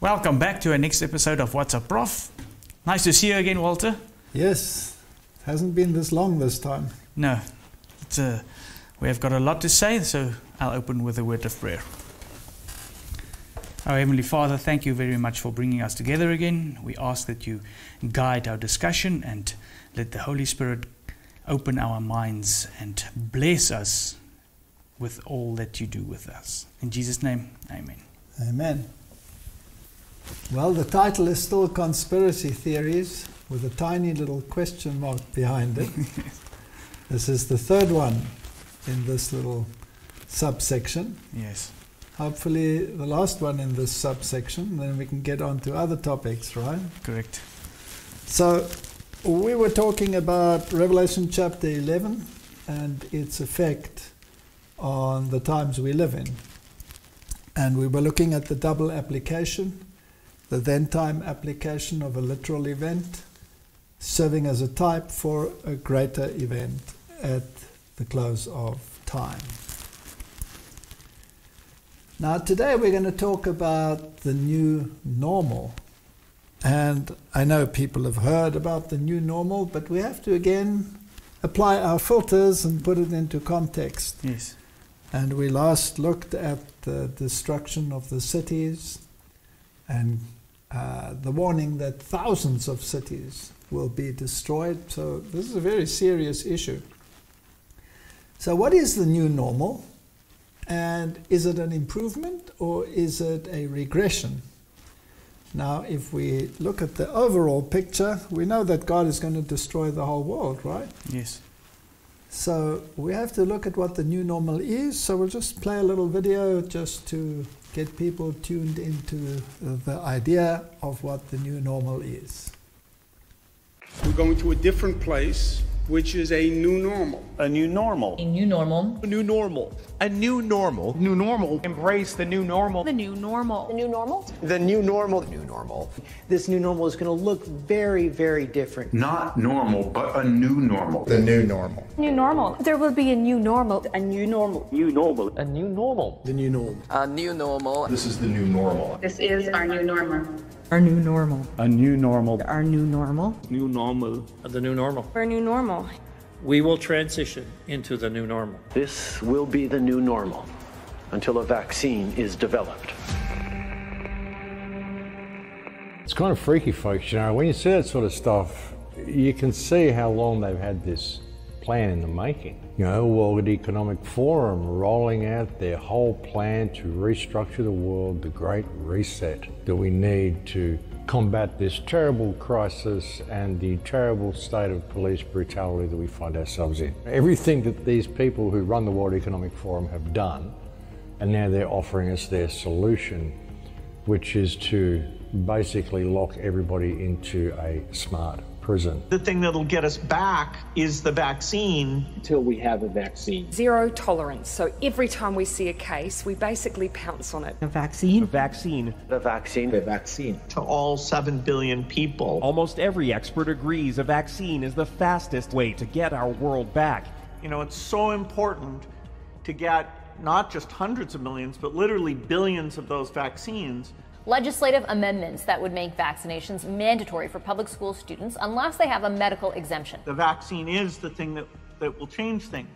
Welcome back to our next episode of What's Up, Prof. Nice to see you again, Walter. Yes, it hasn't been this long this time. No, we have got a lot to say, so I'll open with a word of prayer. Our Heavenly Father, thank you very much for bringing us together again. We ask that you guide our discussion and let the Holy Spirit open our minds and bless us with all that you do with us. In Jesus' name, amen. Amen. Well, the title is still Conspiracy Theories, with a tiny little question mark behind it. This is the third one in this little subsection. Yes. Hopefully the last one in this subsection, then we can get on to other topics, right? Correct. So we were talking about Revelation chapter 11 and its effect on the times we live in. And we were looking at the double application, the then-time application of a literal event, serving as a type for a greater event at the close of time. Now today we're going to talk about the new normal. And I know people have heard about the new normal, but we have to again apply our filters and put it into context. Yes. And we last looked at the destruction of the cities and the warning that thousands of cities will be destroyed. So this is a very serious issue. So what is the new normal? And is it an improvement or is it a regression? Now, if we look at the overall picture, we know that God is going to destroy the whole world, right? Yes. So we have to look at what the new normal is. So we'll just play a little video just to get people tuned into the idea of what the new normal is. We're going to a different place, which is a new normal. A new normal. A new normal. A new normal. A new normal. New normal. Embrace the new normal. The new normal. The new normal. The new normal. New normal. This new normal is going to look very, very different. Not normal, but a new normal. The new normal. New normal. There will be a new normal. A new normal. New normal. A new normal. The new normal. A new normal. This is the new normal. This is our new normal. Our new normal. A new normal. Our new normal. New normal. The new normal. Our new normal. We will transition into the new normal. This will be the new normal until a vaccine is developed. It's kind of freaky, folks, you know, when you see that sort of stuff, you can see how long they've had this plan in the making. You know, World Economic Forum rolling out their whole plan to restructure the world, the Great Reset that we need to combat this terrible crisis and the terrible state of police brutality that we find ourselves in. Everything that these people who run the World Economic Forum have done, and now they're offering us their solution, which is to basically lock everybody into a smart prison. The thing that'll get us back is the vaccine. Until we have a vaccine. Zero tolerance. So every time we see a case, we basically pounce on it. A vaccine. A vaccine. The vaccine. The vaccine. To all 7 billion people. Almost every expert agrees a vaccine is the fastest way to get our world back. You know, it's so important to get not just hundreds of millions, but literally billions of those vaccines. Legislative amendments that would make vaccinations mandatory for public school students unless they have a medical exemption. The vaccine is the thing that will change things.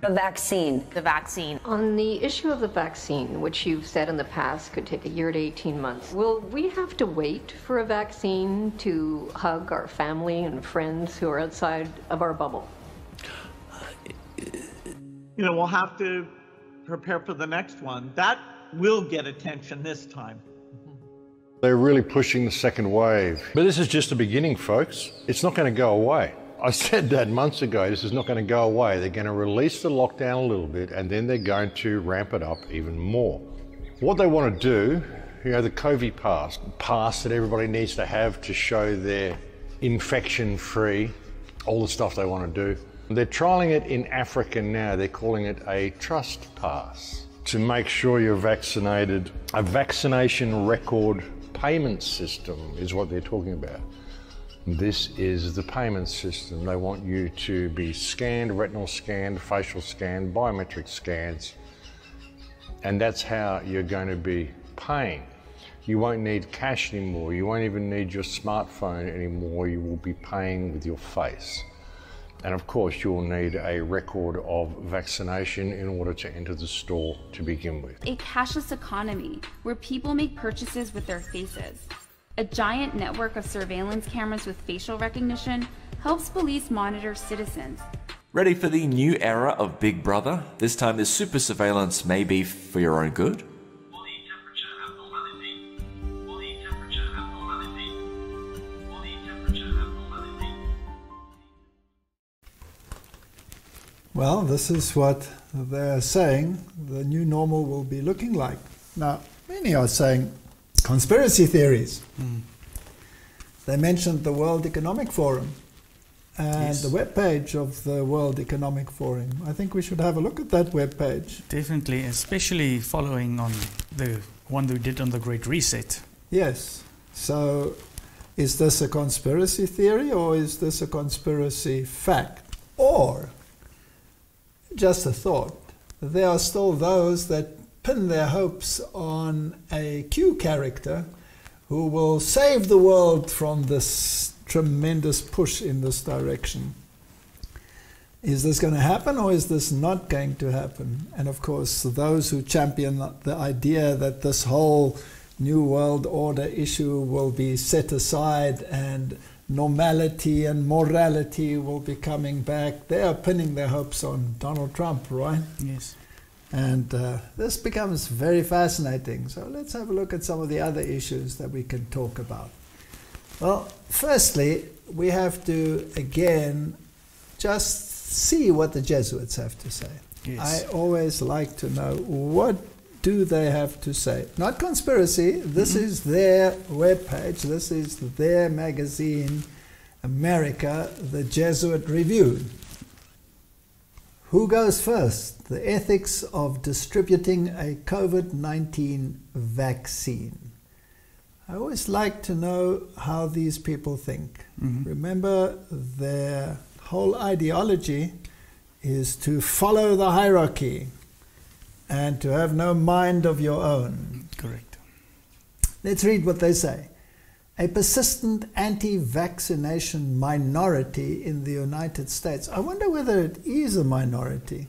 The vaccine. The vaccine. On the issue of the vaccine, which you've said in the past could take a year to 18 months, will we have to wait for a vaccine to hug our family and friends who are outside of our bubble? You know, we'll have to prepare for the next one. That will get attention this time. They're really pushing the second wave. But this is just the beginning, folks. It's not going to go away. I said that months ago, this is not going to go away. They're going to release the lockdown a little bit and then they're going to ramp it up even more. What they want to do, you know, the Covet pass that everybody needs to have to show they're infection-free, all the stuff they want to do. They're trialling it in Africa now. They're calling it a trust pass to make sure you're vaccinated. A vaccination record payment system is what they're talking about. This is the payment system. They want you to be scanned, retinal scanned, facial scanned, biometric scans, and that's how you're going to be paying. You won't need cash anymore. You won't even need your smartphone anymore. You will be paying with your face. And of course, you'll need a record of vaccination in order to enter the store to begin with. A cashless economy where people make purchases with their faces. A giant network of surveillance cameras with facial recognition helps police monitor citizens. Ready for the new era of Big Brother? This time the super surveillance may be for your own good. Well, this is what they're saying the new normal will be looking like. Now, many are saying conspiracy theories. They mentioned the World Economic Forum and the webpage of the World Economic Forum. I think we should have a look at that webpage. Definitely, especially following on the one we did on the Great Reset. Yes. So, is this a conspiracy theory or is this a conspiracy fact? Or, just a thought, there are still those that pin their hopes on a Q character who will save the world from this tremendous push in this direction. Is this going to happen or is this not going to happen? And of course, those who champion the idea that this whole New World Order issue will be set aside and normality and morality will be coming back, they are pinning their hopes on Donald Trump, right? Yes. And this becomes very fascinating. So let's have a look at some of the other issues that we can talk about. Well, firstly, we have to, again, just see what the Jesuits have to say. Yes. I always like to know, what do they have to say? Not conspiracy. This is their webpage. This is their magazine, America, the Jesuit Review. Who goes first? The ethics of distributing a COVID-19 vaccine. I always like to know how these people think. Remember, their whole ideology is to follow the hierarchy and to have no mind of your own. Correct. Let's read what they say. A persistent anti-vaccination minority in the United States. I wonder whether it is a minority.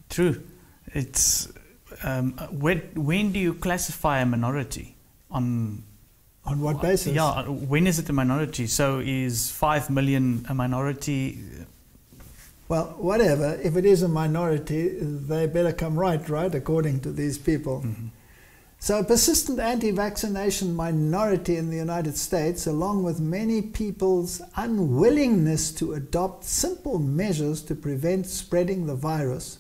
True. It's when do you classify a minority? On what basis? Yeah, when is it a minority? So is 5 million a minority? Well, whatever. If it is a minority, they better come right, according to these people. So a persistent anti-vaccination minority in the United States, along with many people's unwillingness to adopt simple measures to prevent spreading the virus,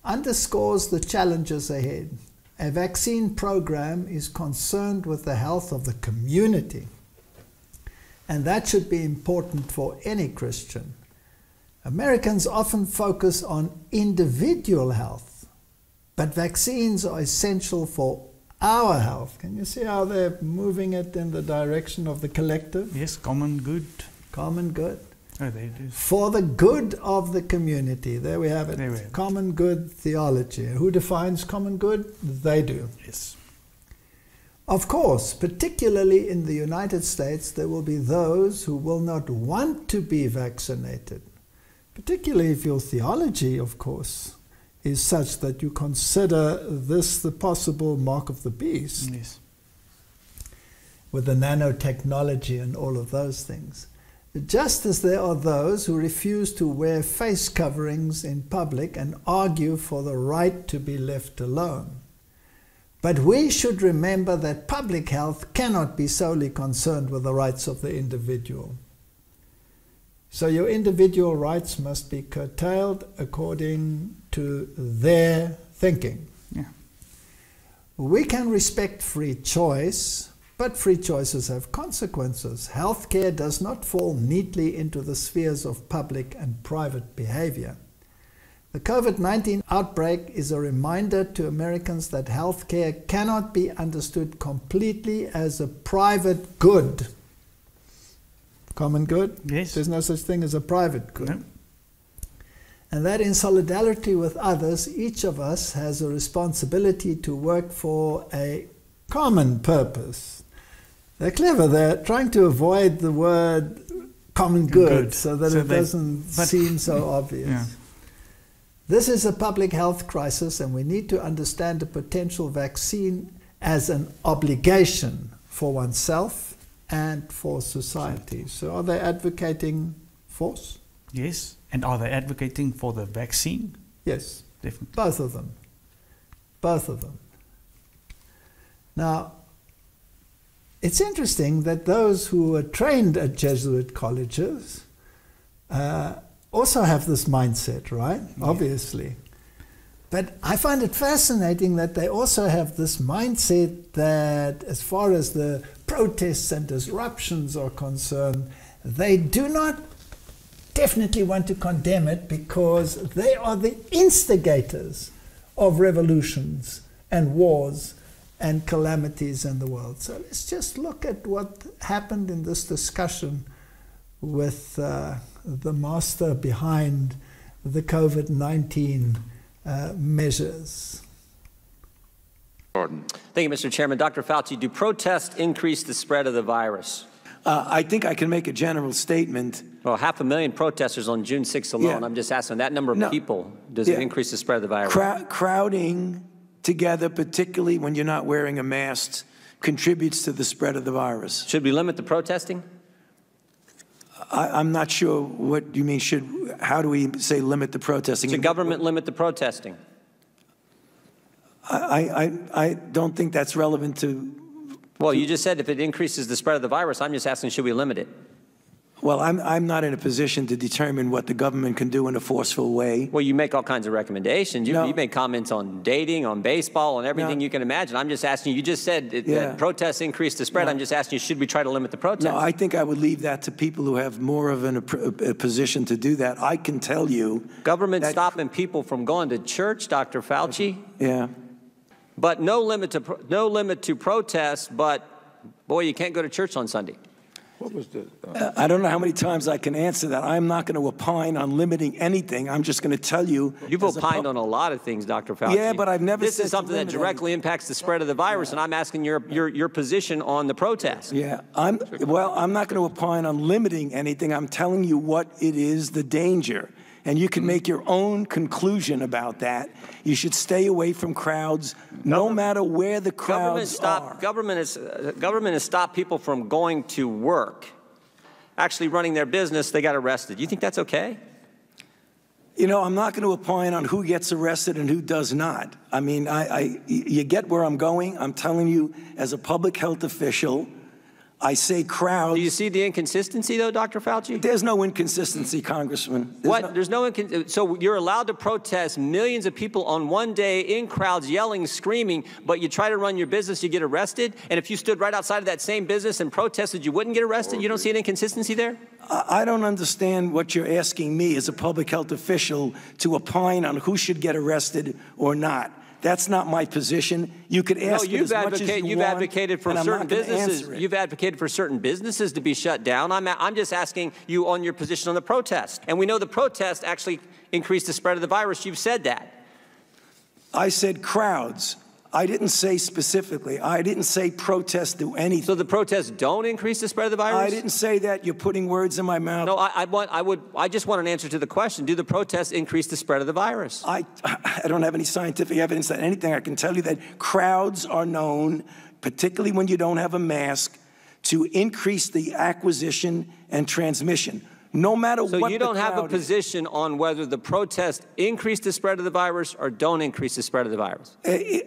underscores the challenges ahead. A vaccine program is concerned with the health of the community, and that should be important for any Christian. Americans often focus on individual health, but vaccines are essential for our health. Can you see how they're moving it in the direction of the collective? Yes, common good. Common good. Oh, they do. For the good of the community. There we have it. There we have it. Common good theology. Who defines common good? They do. Yes. Of course, particularly in the United States, there will be those who will not want to be vaccinated. Particularly if your theology, of course, is such that you consider this the possible mark of the beast. Yes. With the nanotechnology and all of those things. Just as there are those who refuse to wear face coverings in public and argue for the right to be left alone. But we should remember that public health cannot be solely concerned with the rights of the individual. So your individual rights must be curtailed according to their thinking. Yeah. We can respect free choice, but free choices have consequences. Healthcare does not fall neatly into the spheres of public and private behavior. The COVID-19 outbreak is a reminder to Americans that healthcare cannot be understood completely as a private good. Common good? Yes. There's no such thing as a private good. No. And that in solidarity with others, each of us has a responsibility to work for a common purpose. They're clever. They're trying to avoid the word common good so that it doesn't seem so obvious. Yeah. This is a public health crisis, and we need to understand a potential vaccine as an obligation for oneself and for society. So are they advocating force? Yes. And are they advocating for the vaccine? Yes. Definitely. Both of them. Both of them. Now, it's interesting that those who were trained at Jesuit colleges also have this mindset, right? Yeah. Obviously. But I find it fascinating that they also have this mindset that as far as the protests and disruptions are concerned, they do not definitely want to condemn it because they are the instigators of revolutions and wars and calamities in the world. So let's just look at what happened in this discussion with the master behind the COVID-19 measures. Thank you, Mr. Chairman. Dr. Fauci, do protests increase the spread of the virus? I think I can make a general statement. Well, 500,000 protesters on June 6th alone. Yeah. I'm just asking, that number of people, does it increase the spread of the virus? Crowding together, particularly when you're not wearing a mask, contributes to the spread of the virus. Should we limit the protesting? I'm not sure what you mean. How do we say limit the protesting? Should government limit the protesting? I don't think that's relevant to... Well, you just said if it increases the spread of the virus. I'm just asking, should we limit it? Well, I'm not in a position to determine what the government can do in a forceful way. Well, you make all kinds of recommendations. You make comments on dating, on baseball, on everything you can imagine. I'm just asking you, just said that protests increase the spread. I'm just asking you, should we try to limit the protests? No, I think I would leave that to people who have more of a position to do that. I can tell you... Government stopping people from going to church, Dr. Fauci? Yeah. But no limit to protests, but, boy, you can't go to church on Sunday. What was the, I don't know how many times I can answer that. I'm not going to opine on limiting anything. I'm just going to tell you. You've opined on a lot of things, Dr. Fauci. Yeah, but I've never said this is something that directly impacts the spread of the virus, and I'm asking your position on the protest. Yeah, I'm not going to opine on limiting anything. I'm telling you what it is, the danger. And you can make your own conclusion about that. You should stay away from crowds, no matter where the crowds are. Government has stopped people from going to work, actually running their business. They got arrested. You think that's okay? You know, I'm not going to opine on who gets arrested and who does not. I mean, you get where I'm going. I'm telling you, as a public health official, I say crowds. Do you see the inconsistency, though, Dr. Fauci? There's no inconsistency, Congressman. There's no inconsistency. So you're allowed to protest, millions of people on one day in crowds yelling, screaming, but you try to run your business, you get arrested? And if you stood right outside of that same business and protested, you wouldn't get arrested? You don't see an inconsistency there? I don't understand what you're asking me as a public health official to opine on who should get arrested or not. That's not my position. You could ask it as much as you want. You've advocated for certain businesses. You've advocated for certain businesses to be shut down. I'm just asking you on your position on the protest. And we know the protest actually increased the spread of the virus. You've said that. I said crowds. I didn't say specifically. I didn't say protests do anything. So the protests don't increase the spread of the virus? I didn't say that. You're putting words in my mouth. No, I just want an answer to the question. Do the protests increase the spread of the virus? I don't have any scientific evidence that anything. I can tell you that crowds are known, particularly when you don't have a mask, to increase the acquisition and transmission. No matter what the crowd is. So you don't have a position on whether the protests increase the spread of the virus or don't increase the spread of the virus?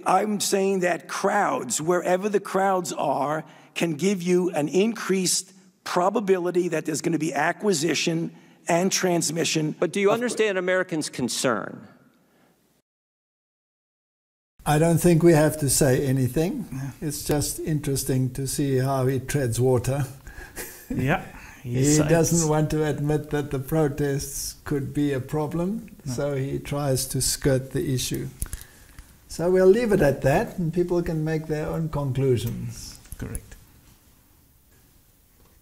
I'm saying that crowds, wherever the crowds are, can give you an increased probability that there's going to be acquisition and transmission. But do you understand Americans' concern? I don't think we have to say anything. It's just interesting to see how he treads water. Yeah. He doesn't want to admit that the protests could be a problem, so he tries to skirt the issue. So we'll leave it at that, and people can make their own conclusions. Correct.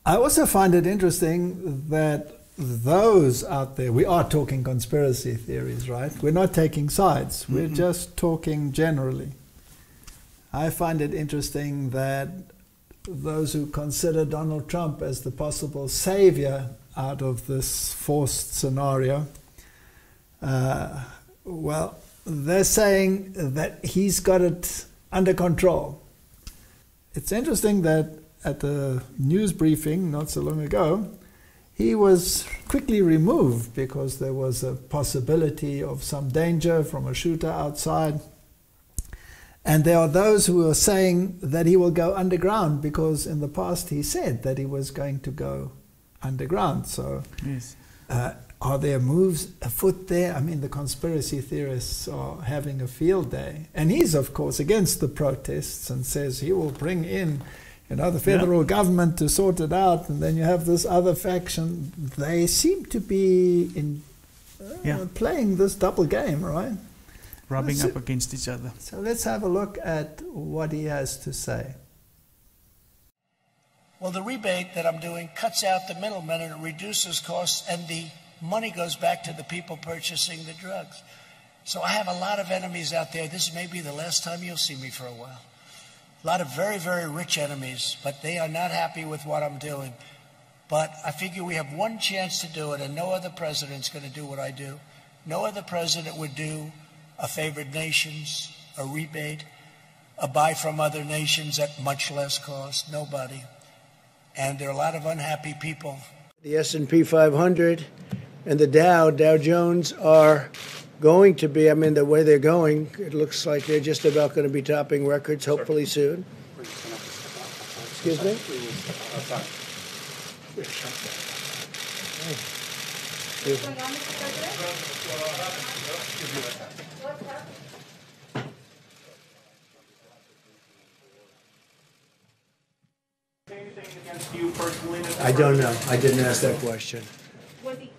I also find it interesting that those out there, we are talking conspiracy theories, right? We're not taking sides. We're just talking generally. I find it interesting that those who consider Donald Trump as the possible savior out of this forced scenario, well, they're saying that he's got it under control. It's interesting that at the news briefing not so long ago, he was quickly removed because there was a possibility of some danger from a shooter outside. And there are those who are saying that he will go underground because in the past he said that he was going to go underground. So yes. Are there moves afoot there? I mean, the conspiracy theorists are having a field day. And he's, of course, against the protests and says he will bring in, you know, the federal government to sort it out. And then you have this other faction. They seem to be playing this double game, right? Rubbing up against each other. So let's have a look at what he has to say. Well, the rebate that I'm doing cuts out the middlemen and it reduces costs, and the money goes back to the people purchasing the drugs. So I have a lot of enemies out there. This may be the last time you'll see me for a while. A lot of very, very rich enemies, but they are not happy with what I'm doing. But I figure we have one chance to do it, and no other president's going to do what I do. No other president would do a favored nations, a rebate, a buy from other nations at much less cost. Nobody. And there are a lot of unhappy people. The S&P 500 and the Dow Jones are going to be, I mean, the way they're going, it looks like they're just about going to be topping records hopefully soon. Excuse me? I don't know. I didn't ask that question.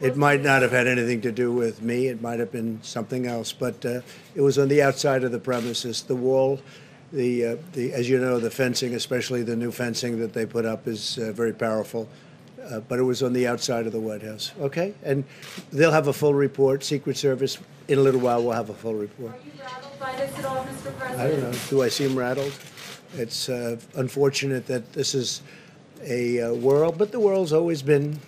It might not have had anything to do with me. It might have been something else. But it was on the outside of the premises. The wall, as you know, the fencing, especially the new fencing that they put up, is very powerful. But it was on the outside of the White House. Okay? And they'll have a full report. Secret Service, in a little while, will have a full report. Are you rattled by this at all, Mr. President? I don't know. Do I seem rattled? It's unfortunate that this is a world, but the world's always been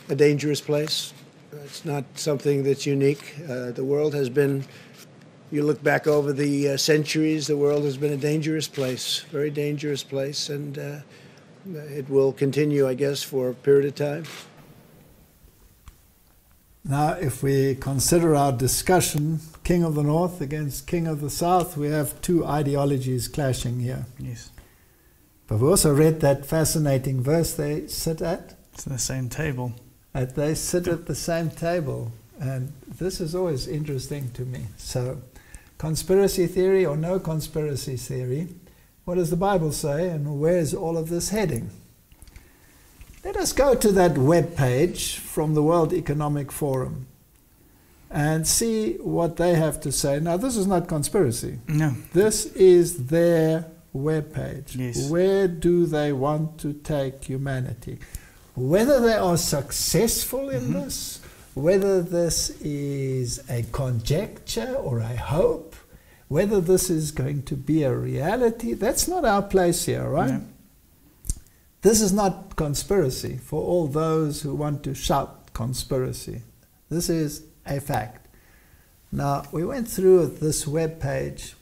a dangerous place. It's not something that's unique. The world has been, you look back over the centuries, the world has been a dangerous place, very dangerous place, and it will continue, I guess, for a period of time. Now, if we consider our discussion, King of the North against King of the South, we have two ideologies clashing here. Yes. But we also read that fascinating verse they sit at. It's the same table. They sit at the same table. And this is always interesting to me. So, conspiracy theory or no conspiracy theory, what does the Bible say and where's all of this heading? Let us go to that web page from the World Economic Forum and see what they have to say. Now, this is not conspiracy. No. This is their web page. Yes. Where do they want to take humanity? Whether they are successful in this, whether this is a conjecture or a hope, whether this is going to be a reality, that's not our place here, right? No. This is not conspiracy for all those who want to shout conspiracy. This is a fact. Now, we went through this web page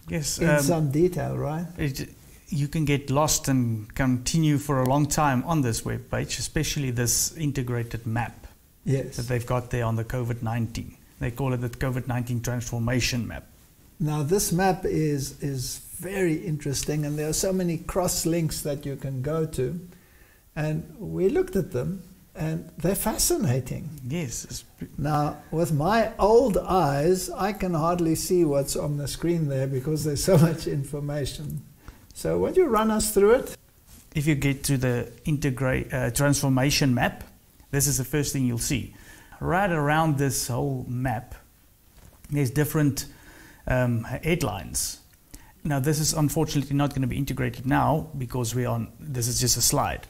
yes, in some detail, right? You can get lost and continue for a long time on this web page, especially this integrated map that they've got there on the COVID-19. They call it the COVID-19 transformation map. Now, this map is very interesting, and there are so many cross links that you can go to. And we looked at them, and they're fascinating. Yes. Now, with my old eyes, I can hardly see what's on the screen there because there's so much information. So, would you run us through it? If you get to the transformation map, this is the first thing you'll see. Right around this whole map, there's different headlines. Now, this is unfortunately not going to be integrated now because this is just a slide.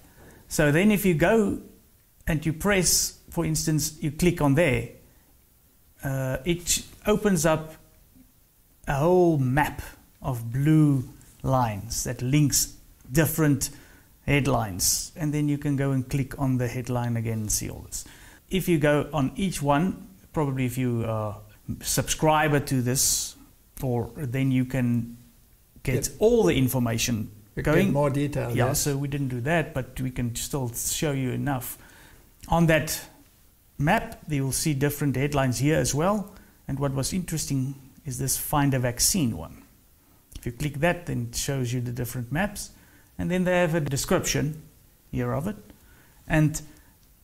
So then if you go and you press, for instance, you click on there, it opens up a whole map of blue lines that links different headlines, and then you can go and click on the headline again and see all this. If you go on each one, probably if you are a subscriber to this, or then you can get all the information going. Get more detail. Yeah, yes. so we didn't do that, but we can still show you enough. On that map, you will see different headlines here as well. And what was interesting is this find a vaccine one. If you click that, then it shows you the different maps. And then they have a description here of it. And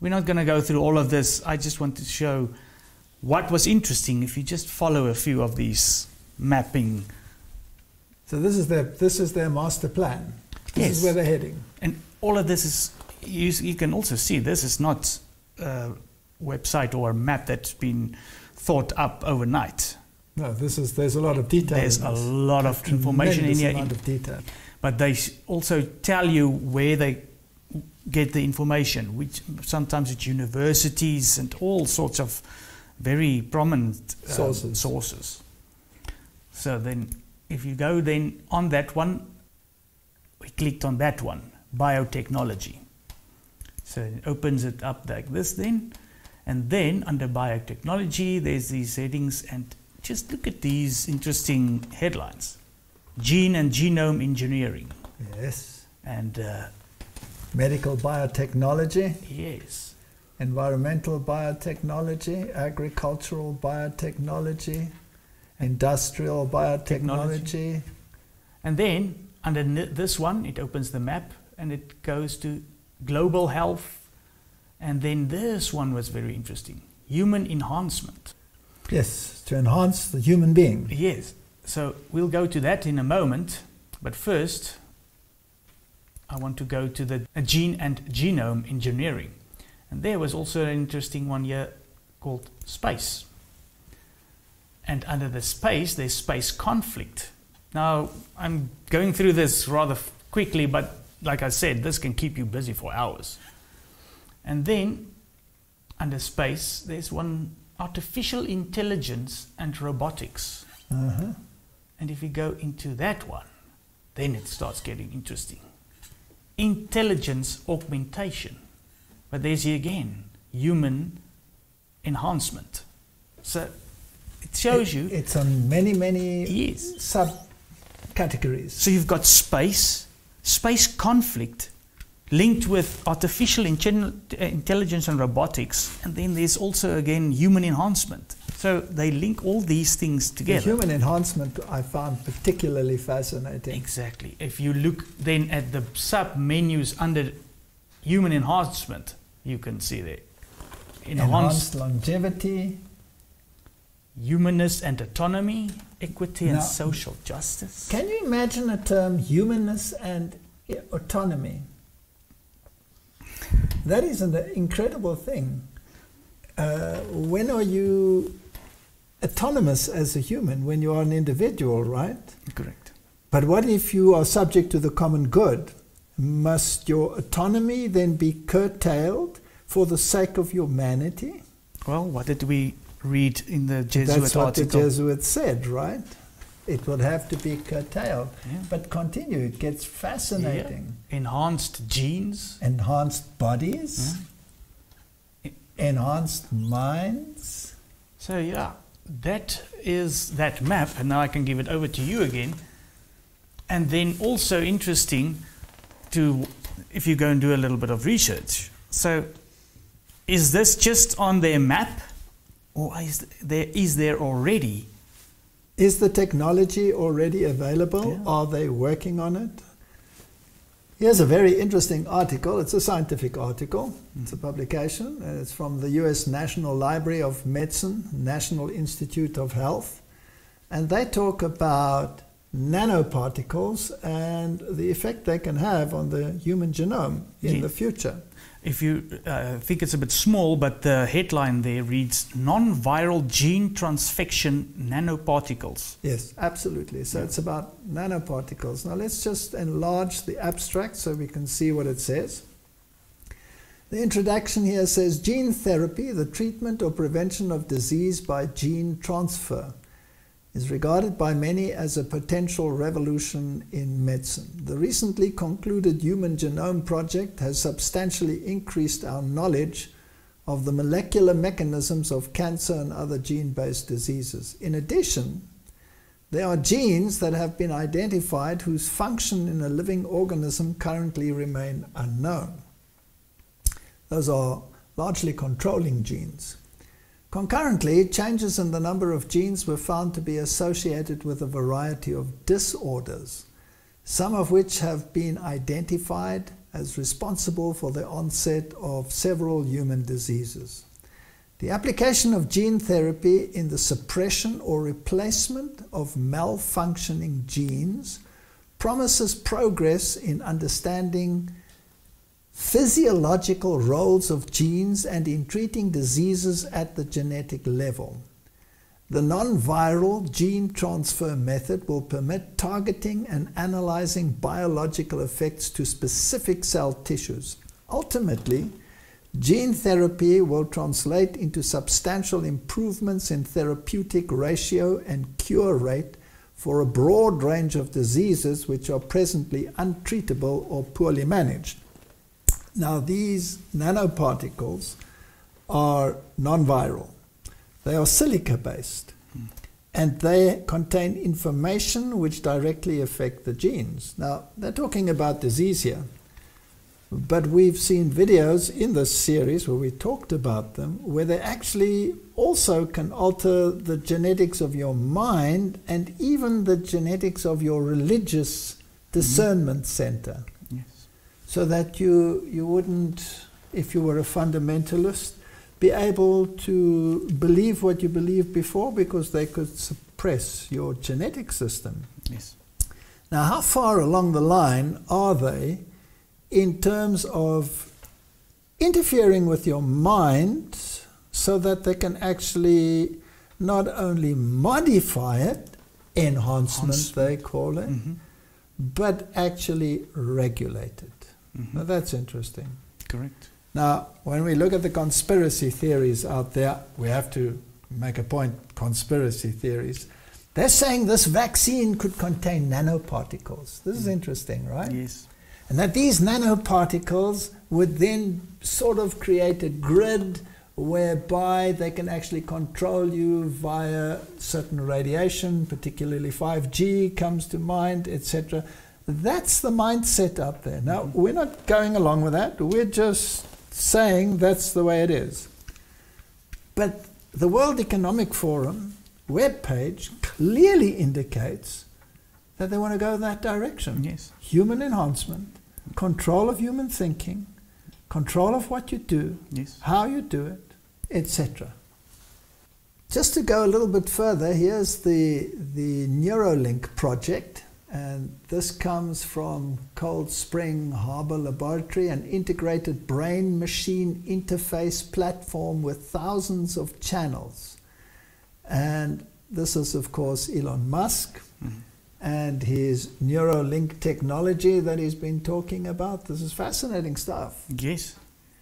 we're not going to go through all of this. I just want to show what was interesting if you just follow a few of these mapping. So this is their master plan. This is where they're heading. And all of this is, you can also see this is not a website or a map that's been thought up overnight. No, there's a lot of detail. There's a lot of information in here. Amount of detail. But they also tell you where they get the information, which sometimes it's universities and all sorts of very prominent sources. So then if you go then on that one, we clicked on that one, biotechnology. So it opens it up like this then. And then under biotechnology, there's these headings, and just look at these interesting headlines. Gene and genome engineering. Yes. And medical biotechnology. Yes. Environmental biotechnology, agricultural biotechnology, industrial biotechnology. And then under this one, it opens the map and it goes to global health. And then this one was very interesting. Human enhancement. Yes, to enhance the human being. Yes. So we'll go to that in a moment. But first, I want to go to the gene and genome engineering. And there was also an interesting one here called space. And under the space, there's space conflict. Now, I'm going through this rather quickly, but like I said, this can keep you busy for hours. And then, under space, there's one, artificial intelligence and robotics. And if you go into that one, then it starts getting interesting. Intelligence augmentation. But there's here again, human enhancement. So it shows you. It's on many sub-categories. So you've got space conflict, linked with artificial intelligence and robotics, and then there's also again human enhancement. So they link all these things together. The human enhancement I found particularly fascinating. Exactly. If you look then at the sub-menus under human enhancement, you can see there. Enhanced longevity. Humanness and autonomy, equity and social justice. Can you imagine a term, humanness and autonomy? That is an incredible thing. When are you autonomous as a human? When you are an individual, right? Correct. But what if you are subject to the common good? Must your autonomy then be curtailed for the sake of humanity? Well, what did we read in the Jesuit That's what article? the Jesuit said, right? It would have to be curtailed. Yeah. But continue, it gets fascinating. Yeah. Enhanced genes. Enhanced bodies. Yeah. Enhanced minds. So yeah, that is that map, and now I can give it over to you again. And then also interesting to, if you go and do a little bit of research. So is this just on their map, or is there already? Is the technology already available? Yeah. Are they working on it? Here's a very interesting article. It's a scientific article. It's a publication. It's from the US National Library of Medicine, National Institute of Health. And they talk about nanoparticles and the effect they can have on the human genome in the future. If you think it's a bit small, but the headline there reads non-viral gene transfection nanoparticles. Yes, absolutely. So it's about nanoparticles. Now let's just enlarge the abstract so we can see what it says. The introduction here says gene therapy, the treatment or prevention of disease by gene transfer. is regarded by many as a potential revolution in medicine. The recently concluded Human Genome Project has substantially increased our knowledge of the molecular mechanisms of cancer and other gene-based diseases. In addition, there are genes that have been identified whose function in a living organism currently remain unknown. Those are largely controlling genes. Concurrently, changes in the number of genes were found to be associated with a variety of disorders, some of which have been identified as responsible for the onset of several human diseases. The application of gene therapy in the suppression or replacement of malfunctioning genes promises progress in understanding physiological roles of genes and in treating diseases at the genetic level. The non-viral gene transfer method will permit targeting and analyzing biological effects to specific cell tissues. Ultimately, gene therapy will translate into substantial improvements in therapeutic ratio and cure rate for a broad range of diseases which are presently untreatable or poorly managed. Now, these nanoparticles are non-viral. They are silica-based, and they contain information which directly affect the genes. Now, they're talking about disease here, but we've seen videos in this series where we talked about them, where they actually also can alter the genetics of your mind and even the genetics of your religious discernment center. Yes. So that you wouldn't, if you were a fundamentalist, be able to believe what you believed before, because they could suppress your genetic system. Yes. Now, how far along the line are they in terms of interfering with your mind so that they can actually not only modify it, enhancement they call it, but actually regulate it? Now, that's interesting. Correct. Now, when we look at the conspiracy theories out there, we have to make a point, conspiracy theories. They're saying this vaccine could contain nanoparticles. This is interesting, right? Yes. And that these nanoparticles would then sort of create a grid whereby they can actually control you via certain radiation, particularly 5G comes to mind, etc. That's the mindset out there. Now, we're not going along with that. We're just saying that's the way it is. But the World Economic Forum webpage clearly indicates that they want to go that direction. Yes. Human enhancement, control of human thinking, control of what you do, yes, how you do it, etc. Just to go a little bit further, here's the Neurolink Project. And this comes from Cold Spring Harbor Laboratory, an integrated brain-machine interface platform with thousands of channels. And this is, of course, Elon Musk and his Neurolink technology that he's been talking about. This is fascinating stuff. Yes,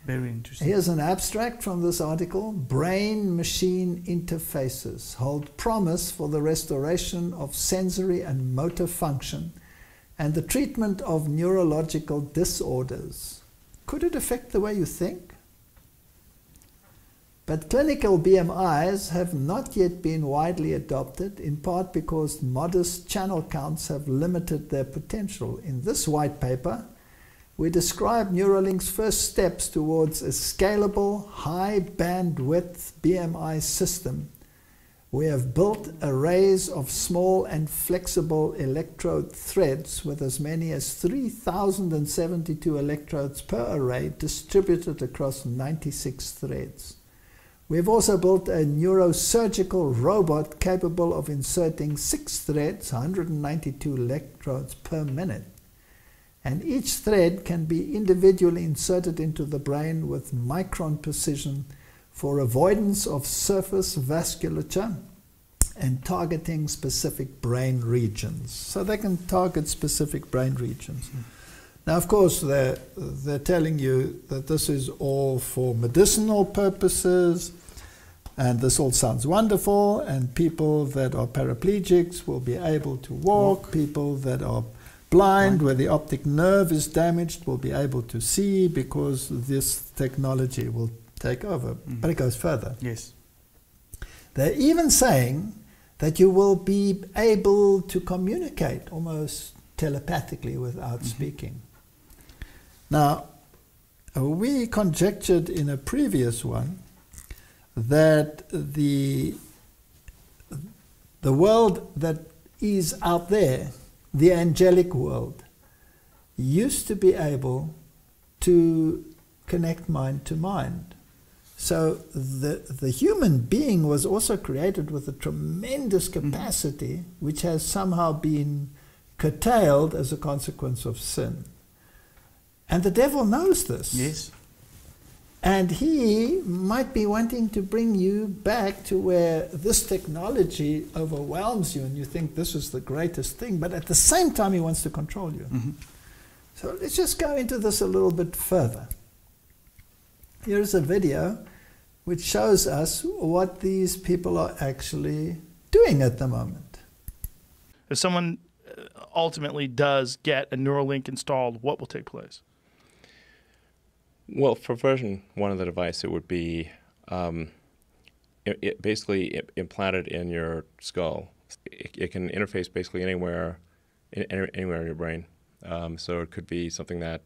very interesting. Here's an abstract from this article. Brain-machine interfaces hold promise for the restoration of sensory and motor function and the treatment of neurological disorders. Could it affect the way you think? But clinical BMIs have not yet been widely adopted, in part because modest channel counts have limited their potential. In this white paper, we describe Neuralink's first steps towards a scalable, high-bandwidth BMI system. We have built arrays of small and flexible electrode threads with as many as 3,072 electrodes per array distributed across 96 threads. We have also built a neurosurgical robot capable of inserting 6 threads, 192 electrodes per minute. And each thread can be individually inserted into the brain with micron precision for avoidance of surface vasculature and targeting specific brain regions. So they can target specific brain regions. Now, of course, they're telling you that this is all for medicinal purposes, And this all sounds wonderful, and people that are paraplegics will be able to walk. People that are blind, where the optic nerve is damaged, will be able to see because this technology will take over. But it goes further. Yes. They're even saying that you will be able to communicate almost telepathically without speaking. Now, we conjectured in a previous one that the world that is out there, the angelic world, used to be able to connect mind to mind. So the human being was also created with a tremendous capacity, which has somehow been curtailed as a consequence of sin. And the devil knows this. Yes. And he might be wanting to bring you back to where this technology overwhelms you and you think this is the greatest thing, but at the same time he wants to control you. So let's just go into this a little bit further. Here's a video which shows us what these people are actually doing at the moment. If someone ultimately does get a Neurolink installed, what will take place? Well, for version 1 of the device, it would be basically implanted in your skull. It can interface basically anywhere in your brain. So it could be something that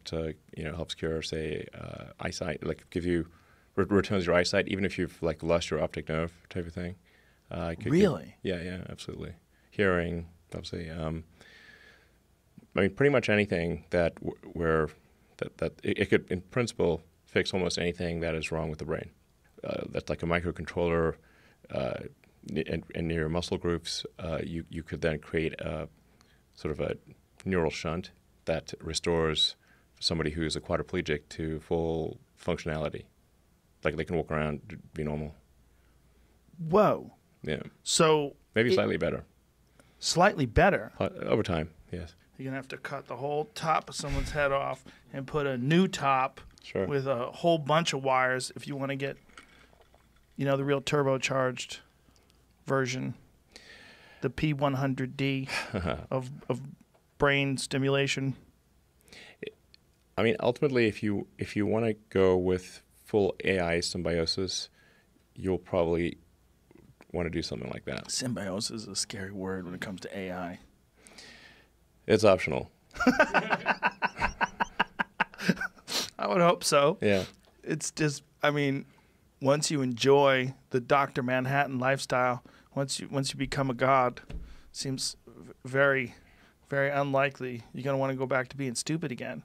helps cure, say, eyesight, like returns your eyesight, even if you've like lost your optic nerve type of thing. Really? Yeah, absolutely. Hearing, obviously. I mean, pretty much anything that it could, in principle, fix almost anything that is wrong with the brain. That's like a microcontroller in your muscle groups. You could then create a sort of a neural shunt that restores somebody who's a quadriplegic to full functionality. Like they can walk around, be normal. Whoa. Yeah. So maybe slightly better. Slightly better? Over time, yes. You're going to have to cut the whole top of someone's head off and put a new top with a whole bunch of wires if you want to get, the real turbocharged version, the P100D of brain stimulation. I mean, ultimately, if you want to go with full AI symbiosis, you'll probably want to do something like that. Symbiosis is a scary word when it comes to AI. It's optional. I would hope so. Yeah. It's just, I mean, once you enjoy the Dr. Manhattan lifestyle, once you become a god, seems very, very unlikely you're going to want to go back to being stupid again.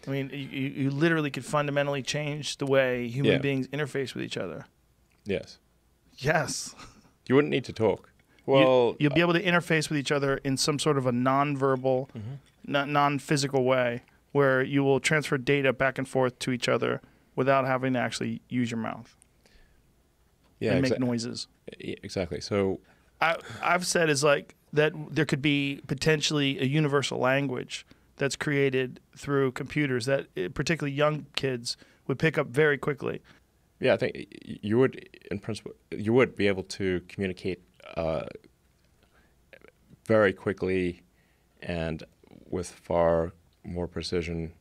I mean, you literally could fundamentally change the way human beings interface with each other. Yes. Yes. You wouldn't need to talk. Well, you'll be able to interface with each other in some sort of a non-verbal, non-physical way where you will transfer data back and forth to each other without having to actually use your mouth and make noises. Exactly. So I've said is like that there could be potentially a universal language that's created through computers that particularly young kids would pick up very quickly. Yeah, I think you would, in principle, you would be able to communicate very quickly and with far more precision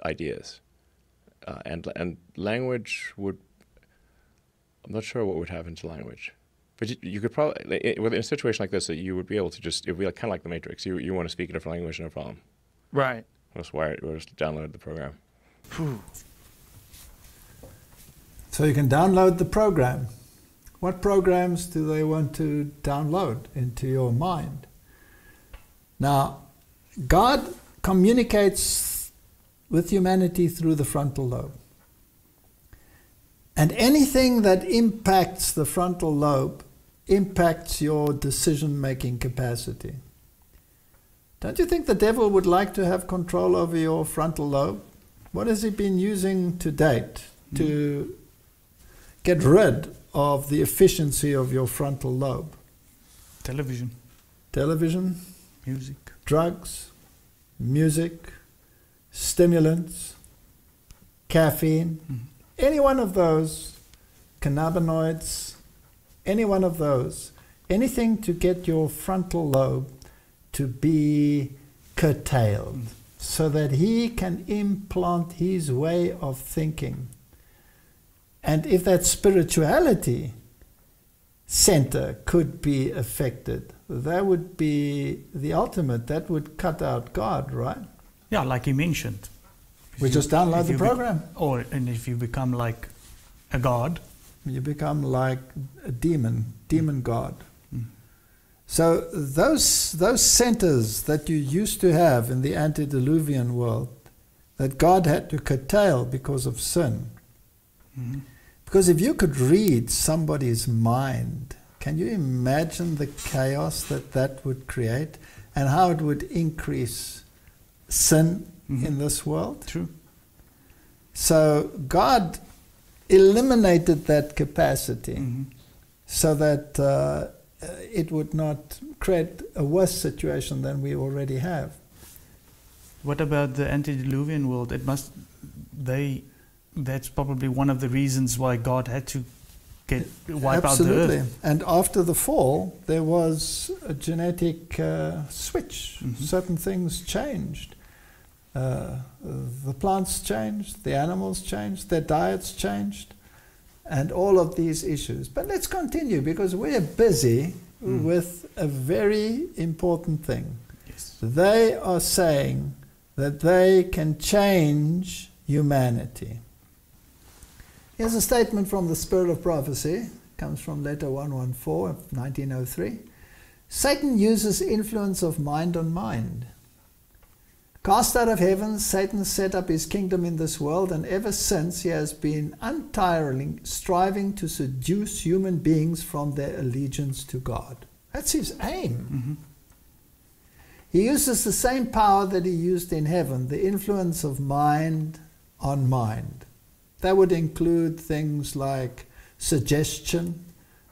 ideas. And language would, I'm not sure what would happen to language. But you could probably, in a situation like this, you would be able to just, it would be like, kind of like the Matrix. You want to speak a different language, no problem. Right. Just wire it, or just download the program. Whew. So you can download the program. What programs do they want to download into your mind? Now, God communicates with humanity through the frontal lobe. And anything that impacts the frontal lobe impacts your decision-making capacity. Don't you think the devil would like to have control over your frontal lobe? What has he been using to date to get rid of the efficiency of your frontal lobe? Television. Television. Music. Drugs. Music. Stimulants. Caffeine. Any one of those cannabinoids, any one of those, anything to get your frontal lobe to be curtailed so that he can implant his way of thinking. And if that spirituality center could be affected, that would be the ultimate. That would cut out God, right? Yeah, like you mentioned. We just download the program. And if you become like a god, you become like a demon god. So those centers that you used to have in the antediluvian world, that God had to curtail because of sin. Because if you could read somebody's mind, can you imagine the chaos that would create and how it would increase sin in this world? True. So God eliminated that capacity so that it would not create a worse situation than we already have. What about the antediluvian world? That's probably one of the reasons why God had to wipe out the earth. And after the fall, there was a genetic switch. Certain things changed. The plants changed, the animals changed, their diets changed, and all of these issues. But let's continue, because we're busy with a very important thing. Yes. They are saying that they can change humanity. Here's a statement from the Spirit of Prophecy. Comes from letter 114 of 1903. Satan uses influence of mind on mind. Cast out of heaven, Satan set up his kingdom in this world, and ever since he has been untiringly striving to seduce human beings from their allegiance to God. That's his aim. He uses the same power that he used in heaven, the influence of mind on mind. That would include things like suggestion.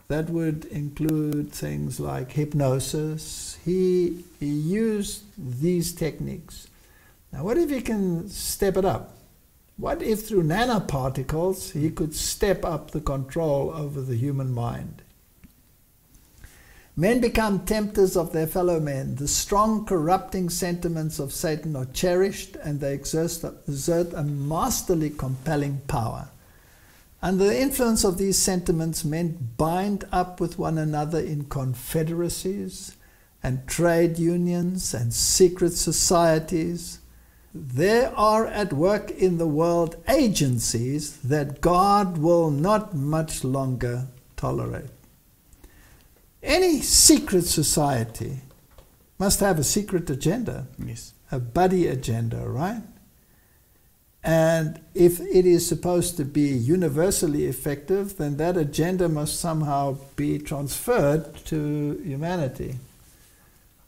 That would include things like hypnosis. He used these techniques. Now, what if he can step it up? What if through nanoparticles he could step up the control over the human mind? Men become tempters of their fellow men. The strong corrupting sentiments of Satan are cherished, and they exert a masterly compelling power. Under the influence of these sentiments, men bind up with one another in confederacies and trade unions and secret societies. There are at work in the world agencies that God will not much longer tolerate. Any secret society must have a secret agenda, yes, a buddy agenda, right? And if it is supposed to be universally effective, then that agenda must somehow be transferred to humanity.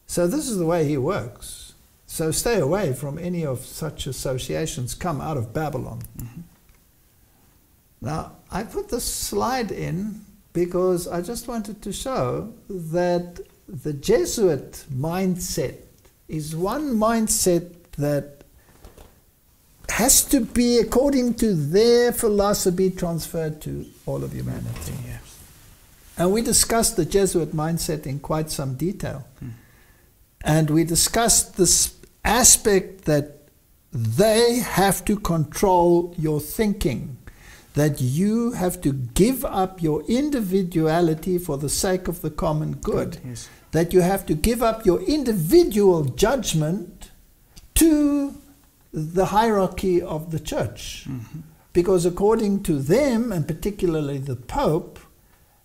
So this is the way he works. So stay away from any of such associations. Come out of Babylon. Now, I put this slide in because I just wanted to show that the Jesuit mindset is one mindset that has to be, according to their philosophy, transferred to all of humanity. Yeah. And we discussed the Jesuit mindset in quite some detail. And we discussed this aspect that they have to control your thinking, that you have to give up your individuality for the sake of the common good, yes, that you have to give up your individual judgment to the hierarchy of the church. Because according to them, and particularly the Pope,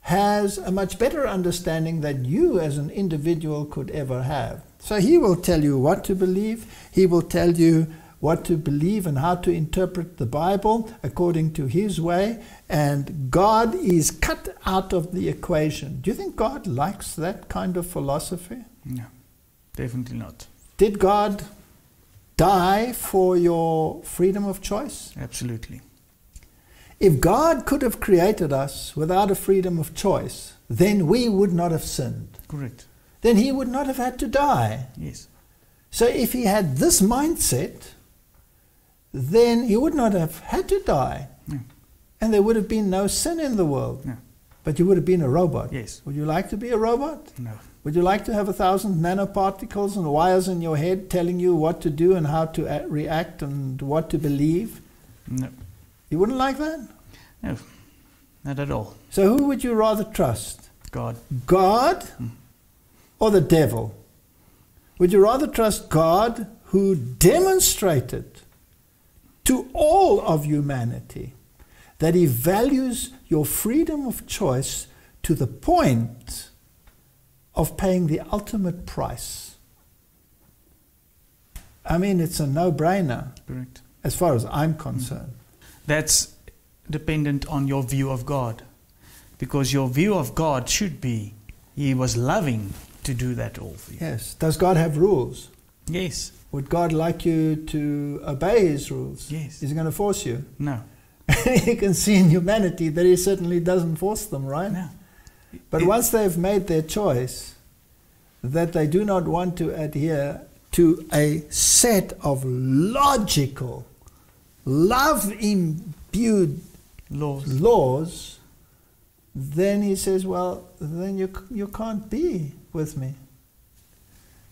has a much better understanding than you as an individual could ever have. So he will tell you what to believe, he will tell you what to believe and how to interpret the Bible according to his way, and God is cut out of the equation. Do you think God likes that kind of philosophy? No, definitely not. Did God die for your freedom of choice? Absolutely. If God could have created us without a freedom of choice, then we would not have sinned. Correct. Then he would not have had to die. Yes. So if he had this mindset, then he would not have had to die. Yeah. and there would have been no sin in the world. No. But you would have been a robot. Yes. Would you like to be a robot? No. Would you like to have 1,000 nanoparticles and wires in your head telling you what to do and how to react and what to believe? No. You wouldn't like that? No, not at all. So who would you rather trust? God. God or the devil? Would you rather trust God, who demonstrated to all of humanity that he values your freedom of choice to the point of paying the ultimate price? I mean, it's a no-brainer. Correct. As far as I'm concerned. That's dependent on your view of God. Because your view of God should be, he was loving to do that all for you. Yes. Does God have rules? Yes. Would God like you to obey his rules? Yes. Is he going to force you? No. You can see in humanity that he certainly doesn't force them, right? No. But once they've made their choice that they do not want to adhere to a set of logical, love-imbued laws, then he says, well, then you can't be with me.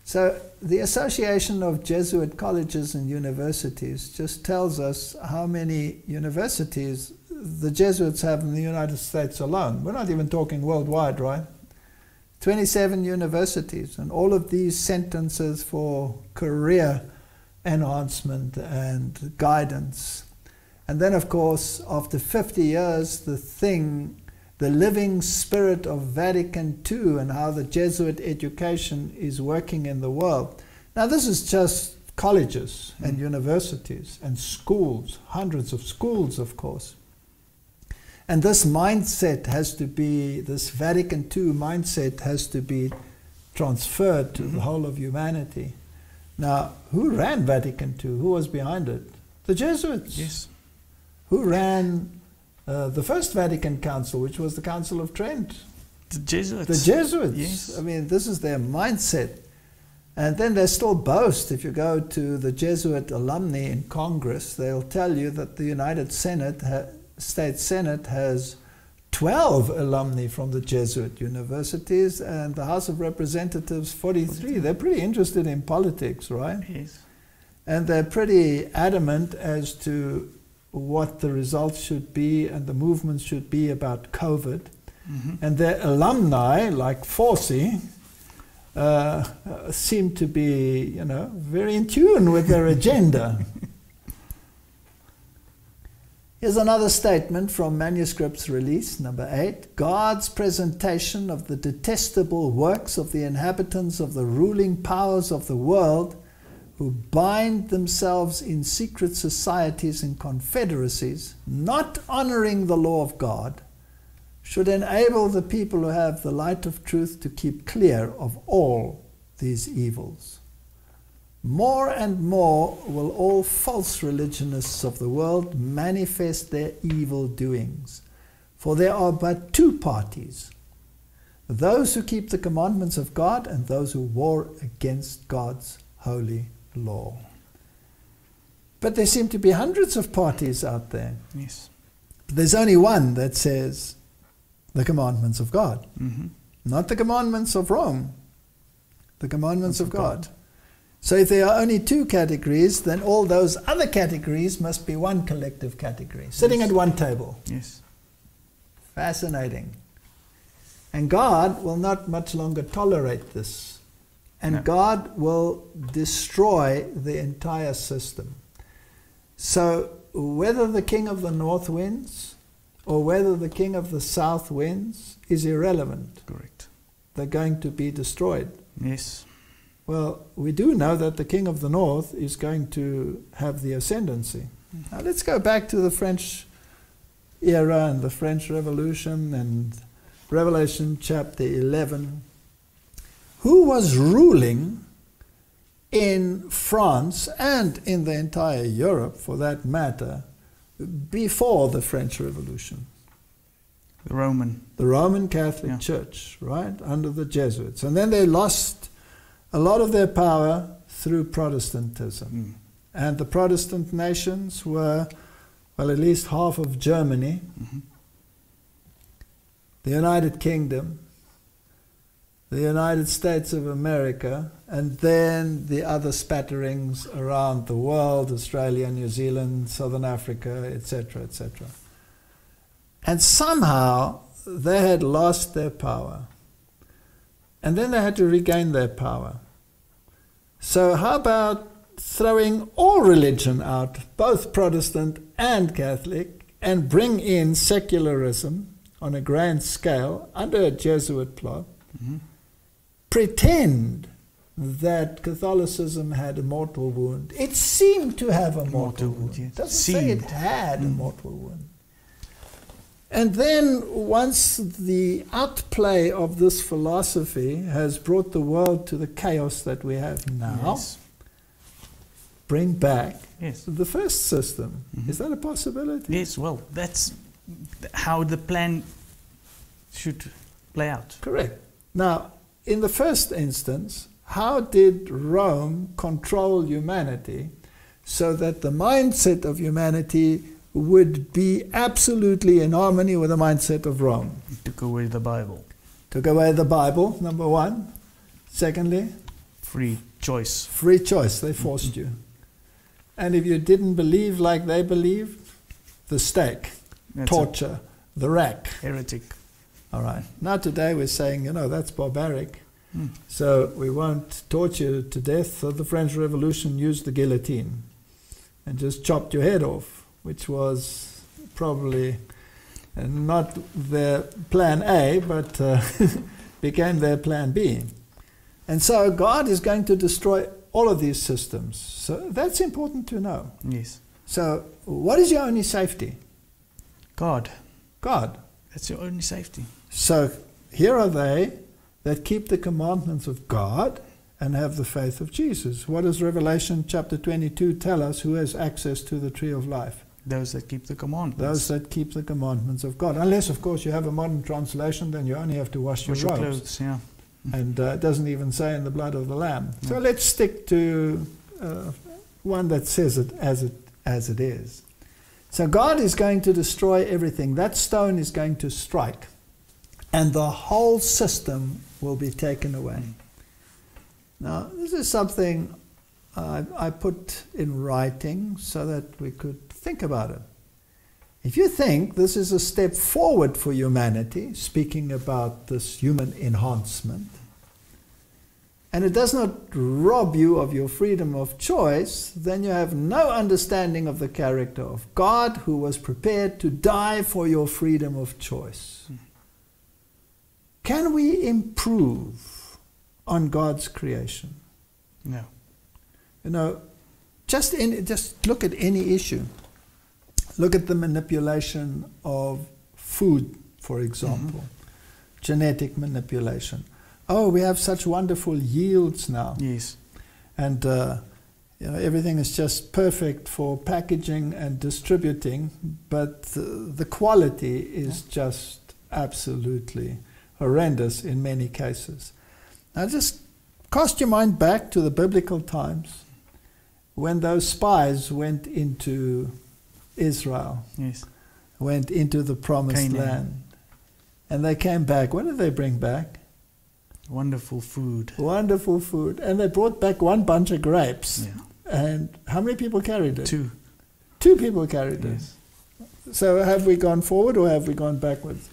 So the Association of Jesuit Colleges and Universities just tells us how many universities the Jesuits have in the United States alone. We're not even talking worldwide, right? 27 universities, and all of these sentences for career enhancement and guidance. And then, of course, after 50 years, the living spirit of Vatican II and how the Jesuit education is working in the world. Now, this is just colleges and universities and schools, hundreds of schools, of course. And this mindset has to be, this Vatican II mindset has to be transferred to the whole of humanity. Now, who ran Vatican II? Who was behind it? The Jesuits. Yes. Who ran the First Vatican Council, which was the Council of Trent? The Jesuits. The Jesuits. Yes. I mean, this is their mindset. And then they still boast, if you go to the Jesuit alumni in Congress, they'll tell you that the United States Senate has 12 alumni from the Jesuit universities, and the House of Representatives 43. They're pretty interested in politics, right? Yes. And they're pretty adamant as to what the results should be and the movements should be about Covet. And their alumni, like Forsey, seem to be, very in tune with their agenda. Here's another statement from Manuscripts Release, number 8. God's presentation of the detestable works of the inhabitants of the ruling powers of the world, who bind themselves in secret societies and confederacies, not honoring the law of God, should enable the people who have the light of truth to keep clear of all these evils. More and more will all false religionists of the world manifest their evil doings, for there are but two parties, those who keep the commandments of God and those who war against God's holy law. But there seem to be hundreds of parties out there. Yes. But there's only one that says the commandments of God. Not the commandments of Rome, the commandments of God. So if there are only two categories, then all those other categories must be one collective category, sitting at one table. Yes. Fascinating. And God will not much longer tolerate this. And God will destroy the entire system. So whether the king of the north wins or whether the king of the south wins is irrelevant. Correct. They're going to be destroyed. Yes. Well, we do know that the king of the north is going to have the ascendancy. Now let's go back to the French era and the French Revolution and Revelation chapter 11. Who was ruling in France and in the entire Europe, for that matter, before the French Revolution? The Roman Catholic Church, right, under the Jesuits. And then they lost a lot of their power through Protestantism. And the Protestant nations were well, at least half of Germany, the United Kingdom, the United States of America, and then the other spatterings around the world, Australia, New Zealand, Southern Africa, etc., etc. And somehow they had lost their power. And then they had to regain their power. So how about throwing all religion out, both Protestant and Catholic, and bring in secularism on a grand scale under a Jesuit plot, pretend that Catholicism had a mortal wound. It seemed to have a mortal wound. It doesn't say it had a mortal wound. And then once the outplay of this philosophy has brought the world to the chaos that we have now, bring back the first system. Is that a possibility? Yes, well, that's how the plan should play out. Correct. Now, in the first instance, how did Rome control humanity so that the mindset of humanity would be absolutely in harmony with the mindset of Rome? Took away the Bible. Took away the Bible, number one. Secondly? Free choice. Free choice. They forced you. And if you didn't believe like they believed, the stake, torture, the rack. Heretic. All right. Now today we're saying, you know, that's barbaric. So we won't torture you to death. So the French Revolution used the guillotine and just chopped your head off, which was probably not their plan A, but became their plan B. And so God is going to destroy all of these systems. So that's important to know. Yes. So what is your only safety? God. God. That's your only safety. So here are they that keep the commandments of God and have the faith of Jesus. What does Revelation chapter 22 tell us? Who has access to the tree of life? Those that keep the commandments. Those that keep the commandments of God. Unless, of course, you have a modern translation, then you only have to wash your robes. Clothes, yeah. And it doesn't even say in the blood of the Lamb. So let's stick to one that says it as it is. So God is going to destroy everything. That stone is going to strike. And the whole system will be taken away. Now, this is something I put in writing so that we could think about it. If you think this is a step forward for humanity, speaking about this human enhancement, and it does not rob you of your freedom of choice, then you have no understanding of the character of God, who was prepared to die for your freedom of choice. Can we improve on God's creation? No. You know, just look at any issue. Look at the manipulation of food, for example. Genetic manipulation. Oh, we have such wonderful yields now. Yes. And you know, everything is just perfect for packaging and distributing, but the quality is just absolutely horrendous in many cases. Now just cast your mind back to the biblical times when those spies went into Israel, went into the promised land, and they came back. What did they bring back? Wonderful food. Wonderful food. And they brought back one bunch of grapes. And how many people carried it? 2. 2 people carried it. So have we gone forward or have we gone backwards?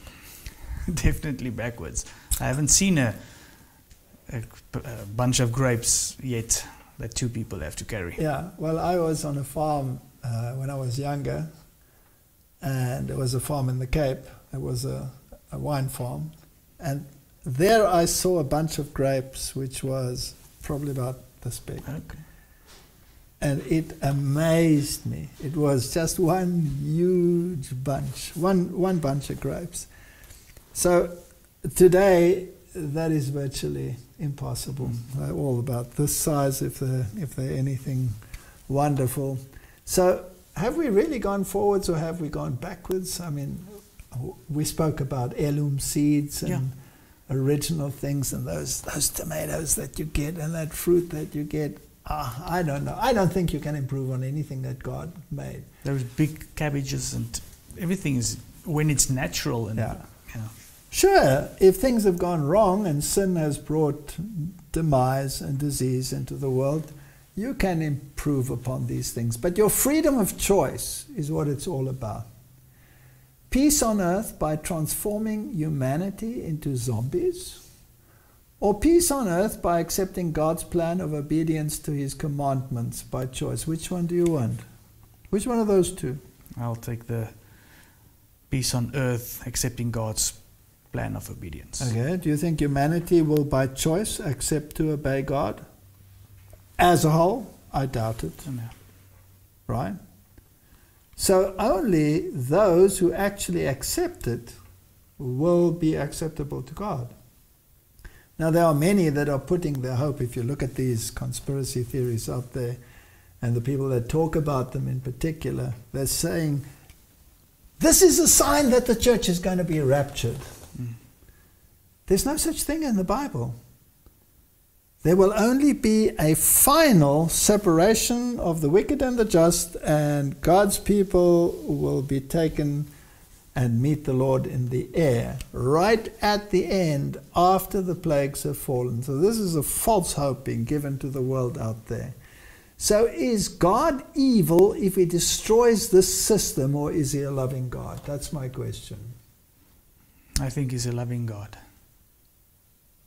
Definitely backwards. I haven't seen a bunch of grapes yet that 2 people have to carry. Yeah, well, I was on a farm when I was younger, and it was a farm in the Cape. It was a wine farm, and there I saw a bunch of grapes which was probably about this big. Okay. And it amazed me. It was just one huge bunch, one bunch of grapes. So today that is virtually impossible. They're all about this size if they're anything wonderful. So have we really gone forwards or have we gone backwards? I mean, we spoke about heirloom seeds and original things and those tomatoes that you get and that fruit that you get. I don't know. I don't think you can improve on anything that God made. Those big cabbages and everything is when it's natural. And, Yeah. you know. Sure, if things have gone wrong and sin has brought demise and disease into the world, you can improve upon these things. But your freedom of choice is what it's all about. Peace on earth by transforming humanity into zombies, or peace on earth by accepting God's plan of obedience to his commandments by choice. Which one do you want? Which one of those two? I'll take the peace on earth, accepting God's plan of obedience. Okay, do you think humanity will by choice accept to obey God? As a whole, I doubt it. No. Right? So only those who actually accept it will be acceptable to God. Now there are many that are putting their hope, if you look at these conspiracy theories out there, and the people that talk about them in particular, they're saying, this is a sign that the church is going to be raptured. There's no such thing in the Bible. There will only be a final separation of the wicked and the just, and God's people will be taken and meet the Lord in the air, right at the end, after the plagues have fallen. So this is a false hope being given to the world out there. So is God evil if he destroys this system, or is he a loving God? That's my question. I think he's a loving God.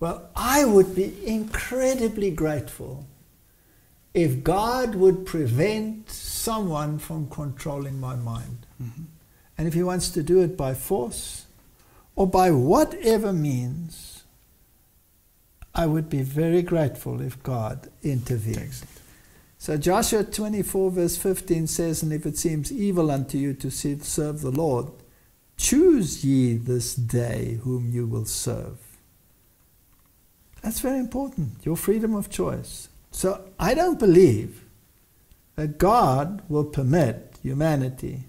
Well, I would be incredibly grateful if God would prevent someone from controlling my mind. Mm-hmm. And if he wants to do it by force or by whatever means, I would be very grateful if God intervened. So Joshua 24 verse 15 says, and if it seems evil unto you to serve the Lord, choose ye this day whom you will serve. That's very important, your freedom of choice. So I don't believe that God will permit humanity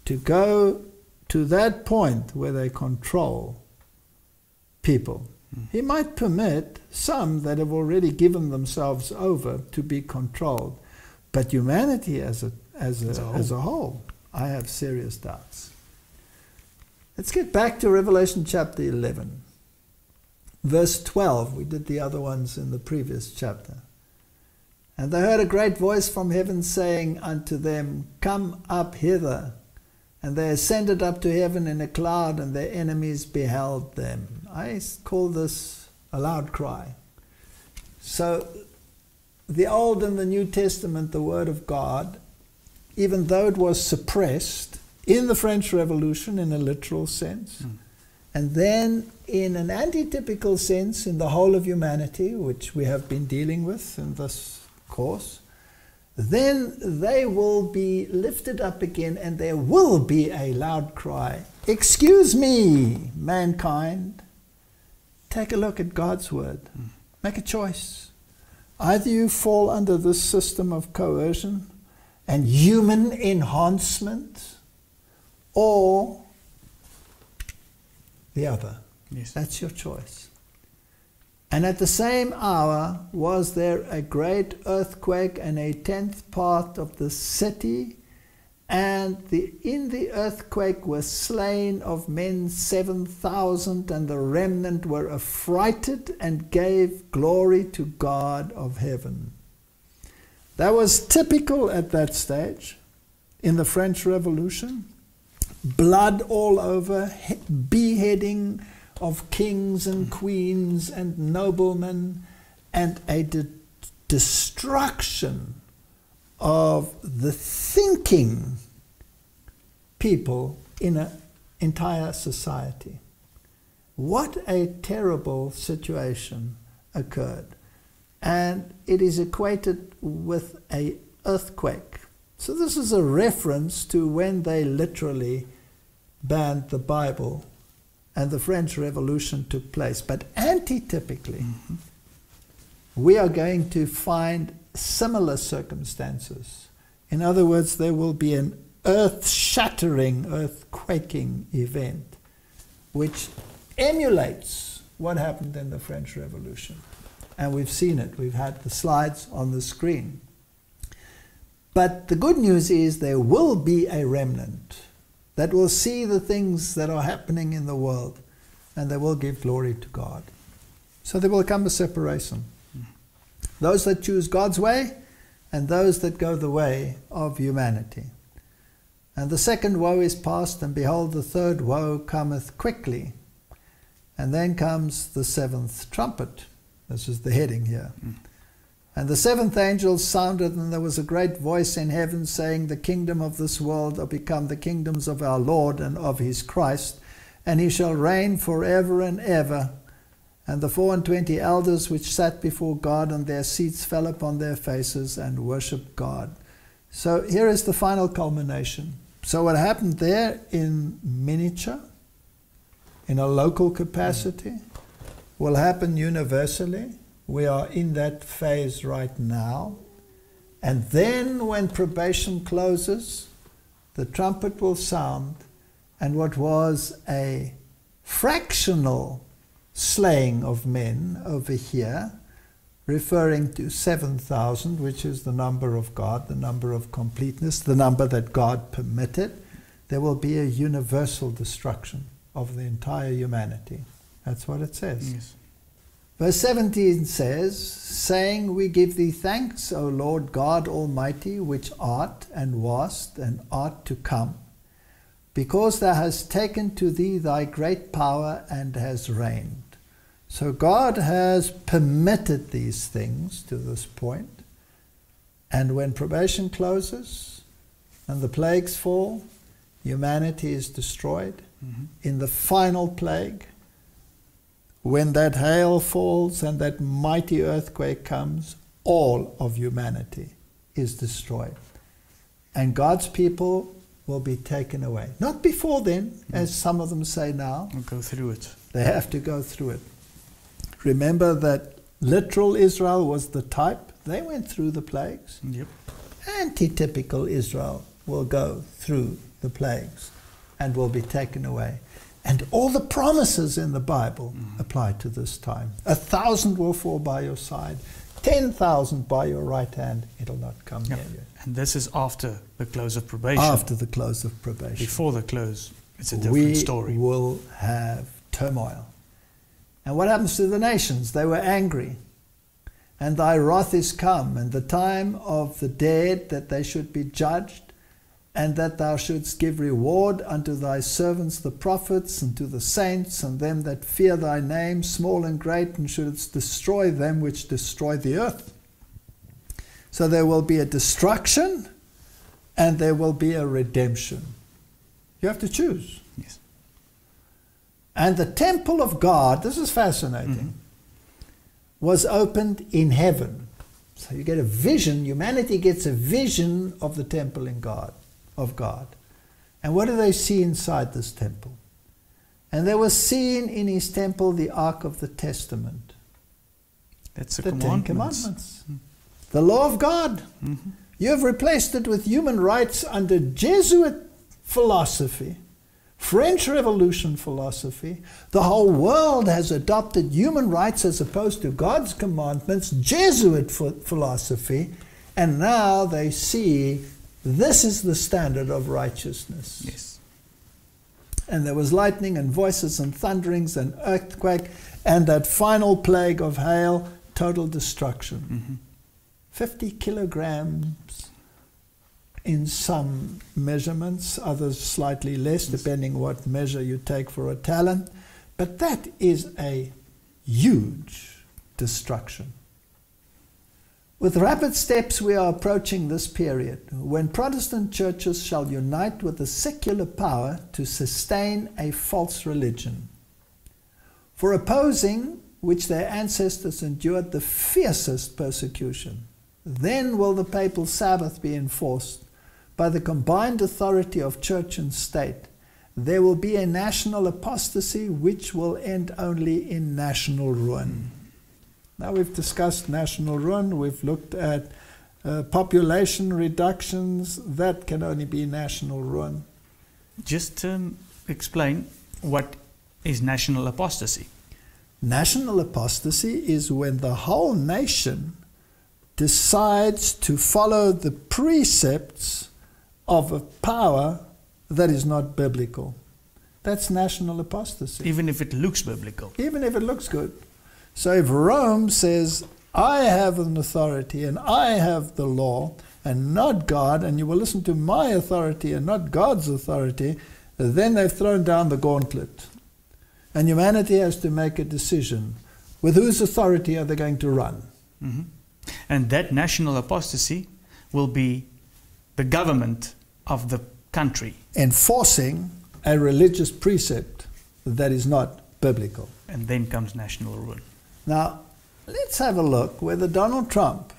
to go to that point where they control people. He might permit some that have already given themselves over to be controlled, but humanity as a whole, I have serious doubts. Let's get back to Revelation chapter 11. Verse 12, we did the other ones in the previous chapter. And they heard a great voice from heaven saying unto them, come up hither. And they ascended up to heaven in a cloud, and their enemies beheld them. I call this a loud cry. So the Old and the New Testament, the Word of God, even though it was suppressed in the French Revolution in a literal sense, and then in an antitypical sense in the whole of humanity, which we have been dealing with in this course, then they will be lifted up again, and there will be a loud cry. Excuse me, mankind. Take a look at God's word. Make a choice. Either you fall under this system of coercion and human enhancement, or the other. Yes. That's your choice. And at the same hour was there a great earthquake, and a 10th part of the city, and in the earthquake were slain of men 7,000, and the remnant were affrighted and gave glory to God of heaven. That was typical at that stage in the French Revolution. Blood all over, beheading of kings and queens and noblemen, and a destruction of the thinking people in an entire society. What a terrible situation occurred. And it is equated with an earthquake. So this is a reference to when they literally banned the Bible and the French Revolution took place. But antitypically, we are going to find similar circumstances. In other words, there will be an earth-shattering, earth-quaking event which emulates what happened in the French Revolution. and we've seen it. We've had the slides on the screen. But the good news is there will be a remnant that will see the things that are happening in the world, and they will give glory to God. So there will come a separation. Those that choose God's way, and those that go the way of humanity. And the second woe is past, and behold, the third woe cometh quickly. And then comes the seventh trumpet. This is the heading here. And the seventh angel sounded, and there was a great voice in heaven saying, the kingdom of this world are become the kingdoms of our Lord and of his Christ, and he shall reign forever and ever. And the 24 elders which sat before God on their seats fell upon their faces and worshipped God. So here is the final culmination. So what happened there in miniature, in a local capacity, will happen universally. We are in that phase right now. And then when probation closes, the trumpet will sound, and what was a fractional slaying of men over here, referring to 7,000, which is the number of God, the number of completeness, the number that God permitted, there will be a universal destruction of the entire humanity. That's what it says. Yes. Verse 17 says, saying, we give thee thanks, O Lord God Almighty, which art and wast and art to come, because thou hast taken to thee thy great power and has reigned. So God has permitted these things to this point, and when probation closes and the plagues fall, humanity is destroyed. In the final plague, when that hail falls and that mighty earthquake comes, all of humanity is destroyed. And God's people will be taken away. Not before then, as some of them say now. We'll go through it. They have to go through it. Remember that literal Israel was the type. They went through the plagues. Yep. Antitypical Israel will go through the plagues and will be taken away. And all the promises in the Bible apply to this time. 1,000 will fall by your side, 10,000 by your right hand. It'll not come near you. And this is after the close of probation. After the close of probation. Before the close, it's a different story. We will have turmoil. And what happens to the nations? They were angry. And thy wrath is come, and the time of the dead that they should be judged, and that thou shouldst give reward unto thy servants the prophets, and to the saints, and them that fear thy name, small and great, and shouldst destroy them which destroy the earth. So there will be a destruction, and there will be a redemption. You have to choose. Yes. And the temple of God, this is fascinating, was opened in heaven. So you get a vision, humanity gets a vision of the temple in God, of God. And what do they see inside this temple? And there was seen in his temple the Ark of the Testament. That's the Ten Commandments. The law of God. You have replaced it with human rights under Jesuit philosophy, French Revolution philosophy. The whole world has adopted human rights as opposed to God's commandments, Jesuit philosophy, and now they see this is the standard of righteousness. Yes. And there was lightning and voices and thunderings and earthquake and that final plague of hail, total destruction. 50 kilograms in some measurements, others slightly less, depending what measure you take for a talent. But that is a huge destruction. With rapid steps we are approaching this period when Protestant churches shall unite with the secular power to sustain a false religion. For opposing which their ancestors endured the fiercest persecution, then will the papal Sabbath be enforced by the combined authority of church and state. There will be a national apostasy which will end only in national ruin. Now we've discussed national ruin, we've looked at population reductions, that can only be national ruin. Just explain what is national apostasy. National apostasy is when the whole nation decides to follow the precepts of a power that is not biblical. That's national apostasy. Even if it looks biblical. Even if it looks good. So if Rome says, I have an authority and I have the law and not God, and you will listen to my authority and not God's authority, then they've thrown down the gauntlet. And humanity has to make a decision. With whose authority are they going to run? Mm-hmm. And that national apostasy will be the government of the country. Enforcing a religious precept that is not biblical. And then comes national ruin. Now, let's have a look whether Donald Trump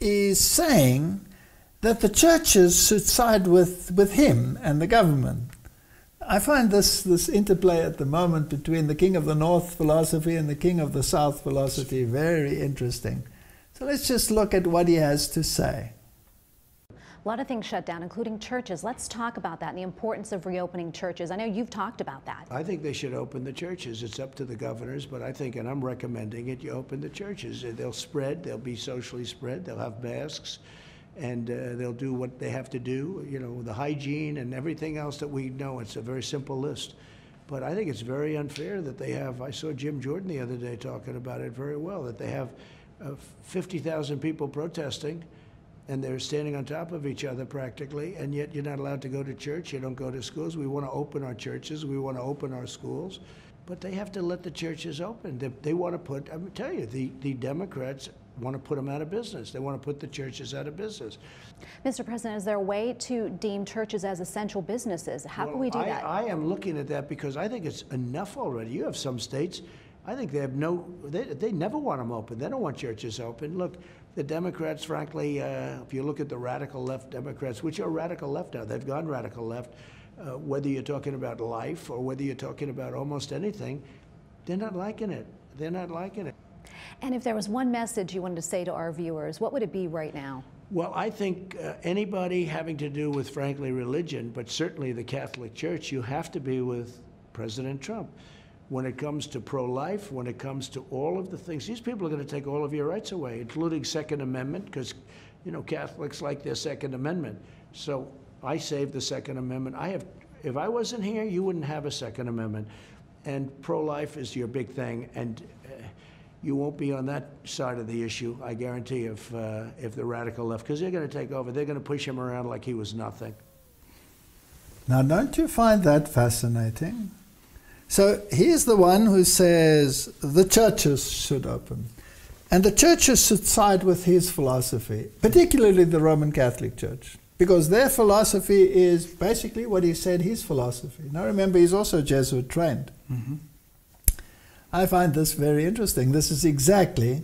is saying that the churches should side with him and the government. I find this interplay at the moment between the King of the North philosophy and the King of the South philosophy very interesting. So let's just look at what he has to say. A lot of things shut down, including churches. Let's talk about that and the importance of reopening churches. I know you've talked about that. I think they should open the churches. It's up to the governors, but I think, and I'm recommending it, you open the churches. They'll spread, they'll be socially spread, they'll have masks, and they'll do what they have to do, you know, the hygiene and everything else that we know. It's a very simple list. But I think it's very unfair that they have, I saw Jim Jordan the other day talking about it very well, that they have 50,000 people protesting, and they're standing on top of each other practically, and yet you're not allowed to go to church, you don't go to schools. We want to open our churches, we want to open our schools, but they have to let the churches open. They want to put, I'm tell you, the Democrats want to put them out of business. They want to put the churches out of business. Mr. President, is there a way to deem churches as essential businesses? How can we do that? I am looking at that because I think it's enough already. You have some states, I think they have they never want them open. They don't want churches open. Look, the Democrats, frankly, if you look at the radical left Democrats, which are radical left now, they've gone radical left, whether you're talking about life or whether you're talking about almost anything, they're not liking it. They're not liking it. And if there was one message you wanted to say to our viewers, what would it be right now? Well, I think anybody having to do with, frankly, religion, but certainly the Catholic Church, you have to be with President Trump. When it comes to pro-life, when it comes to all of the things, these people are going to take all of your rights away, including Second Amendment, because, you know, Catholics like their Second Amendment. So I saved the Second Amendment. If I wasn't here, you wouldn't have a Second Amendment. And pro-life is your big thing, and you won't be on that side of the issue, I guarantee, if the radical left, because they're going to take over. They're going to push him around like he was nothing. Now, don't you find that fascinating? So he's the one who says the churches should open. And the churches should side with his philosophy, particularly the Roman Catholic Church, because their philosophy is basically what he said his philosophy. Now remember, he's also Jesuit trained. Mm-hmm. I find this very interesting. This is exactly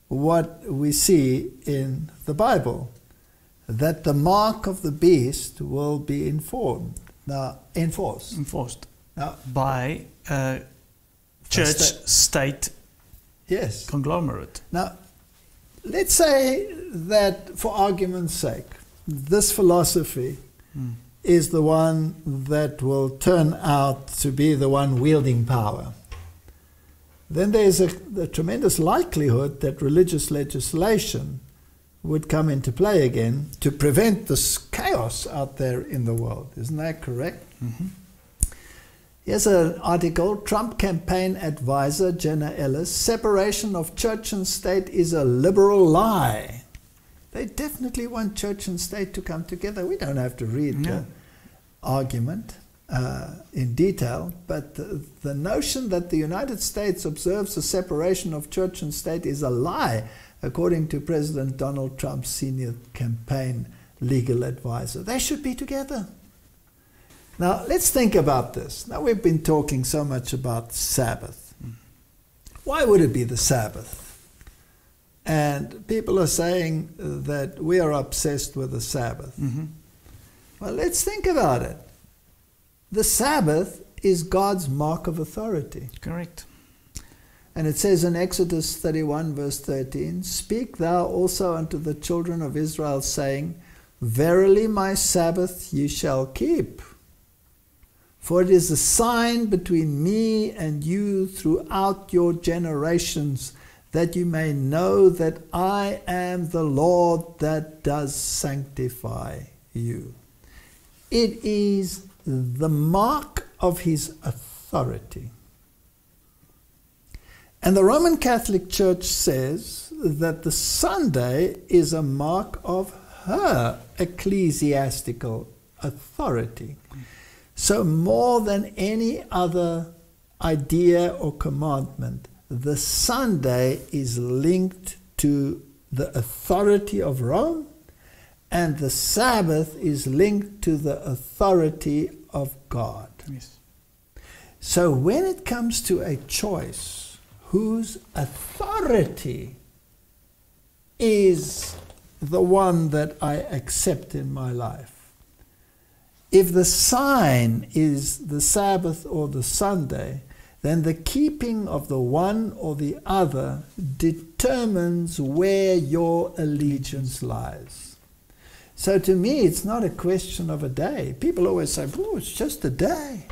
what we see in the Bible, that the mark of the beast will be enforced. Now, by a church-state yes. conglomerate. Now, let's say that, for argument's sake, this philosophy is the one that will turn out to be the one wielding power. Then there's a tremendous likelihood that religious legislation would come into play again to prevent this chaos out there in the world. Isn't that correct? Mm-hmm. Here's an article, Trump campaign advisor Jenna Ellis, separation of church and state is a liberal lie. They definitely want church and state to come together. We don't have to read the argument in detail, but the notion that the United States observes a separation of church and state is a lie, according to President Donald Trump's senior campaign legal advisor. They should be together. Now, let's think about this. Now, we've been talking so much about Sabbath. Why would it be the Sabbath? And people are saying that we are obsessed with the Sabbath. Mm-hmm. Well, let's think about it. The Sabbath is God's mark of authority. Correct. And it says in Exodus 31, verse 13, speak thou also unto the children of Israel, saying, verily my Sabbath ye shall keep. For it is a sign between me and you throughout your generations, that you may know that I am the Lord that does sanctify you. It is the mark of his authority. And the Roman Catholic Church says that the Sunday is a mark of her ecclesiastical authority. So more than any other idea or commandment, the Sunday is linked to the authority of Rome, and the Sabbath is linked to the authority of God. Yes. So when it comes to a choice whose authority is the one that I accept in my life, if the sign is the Sabbath or the Sunday, then the keeping of the one or the other determines where your allegiance lies. So to me, it's not a question of a day. People always say, oh, it's just a day.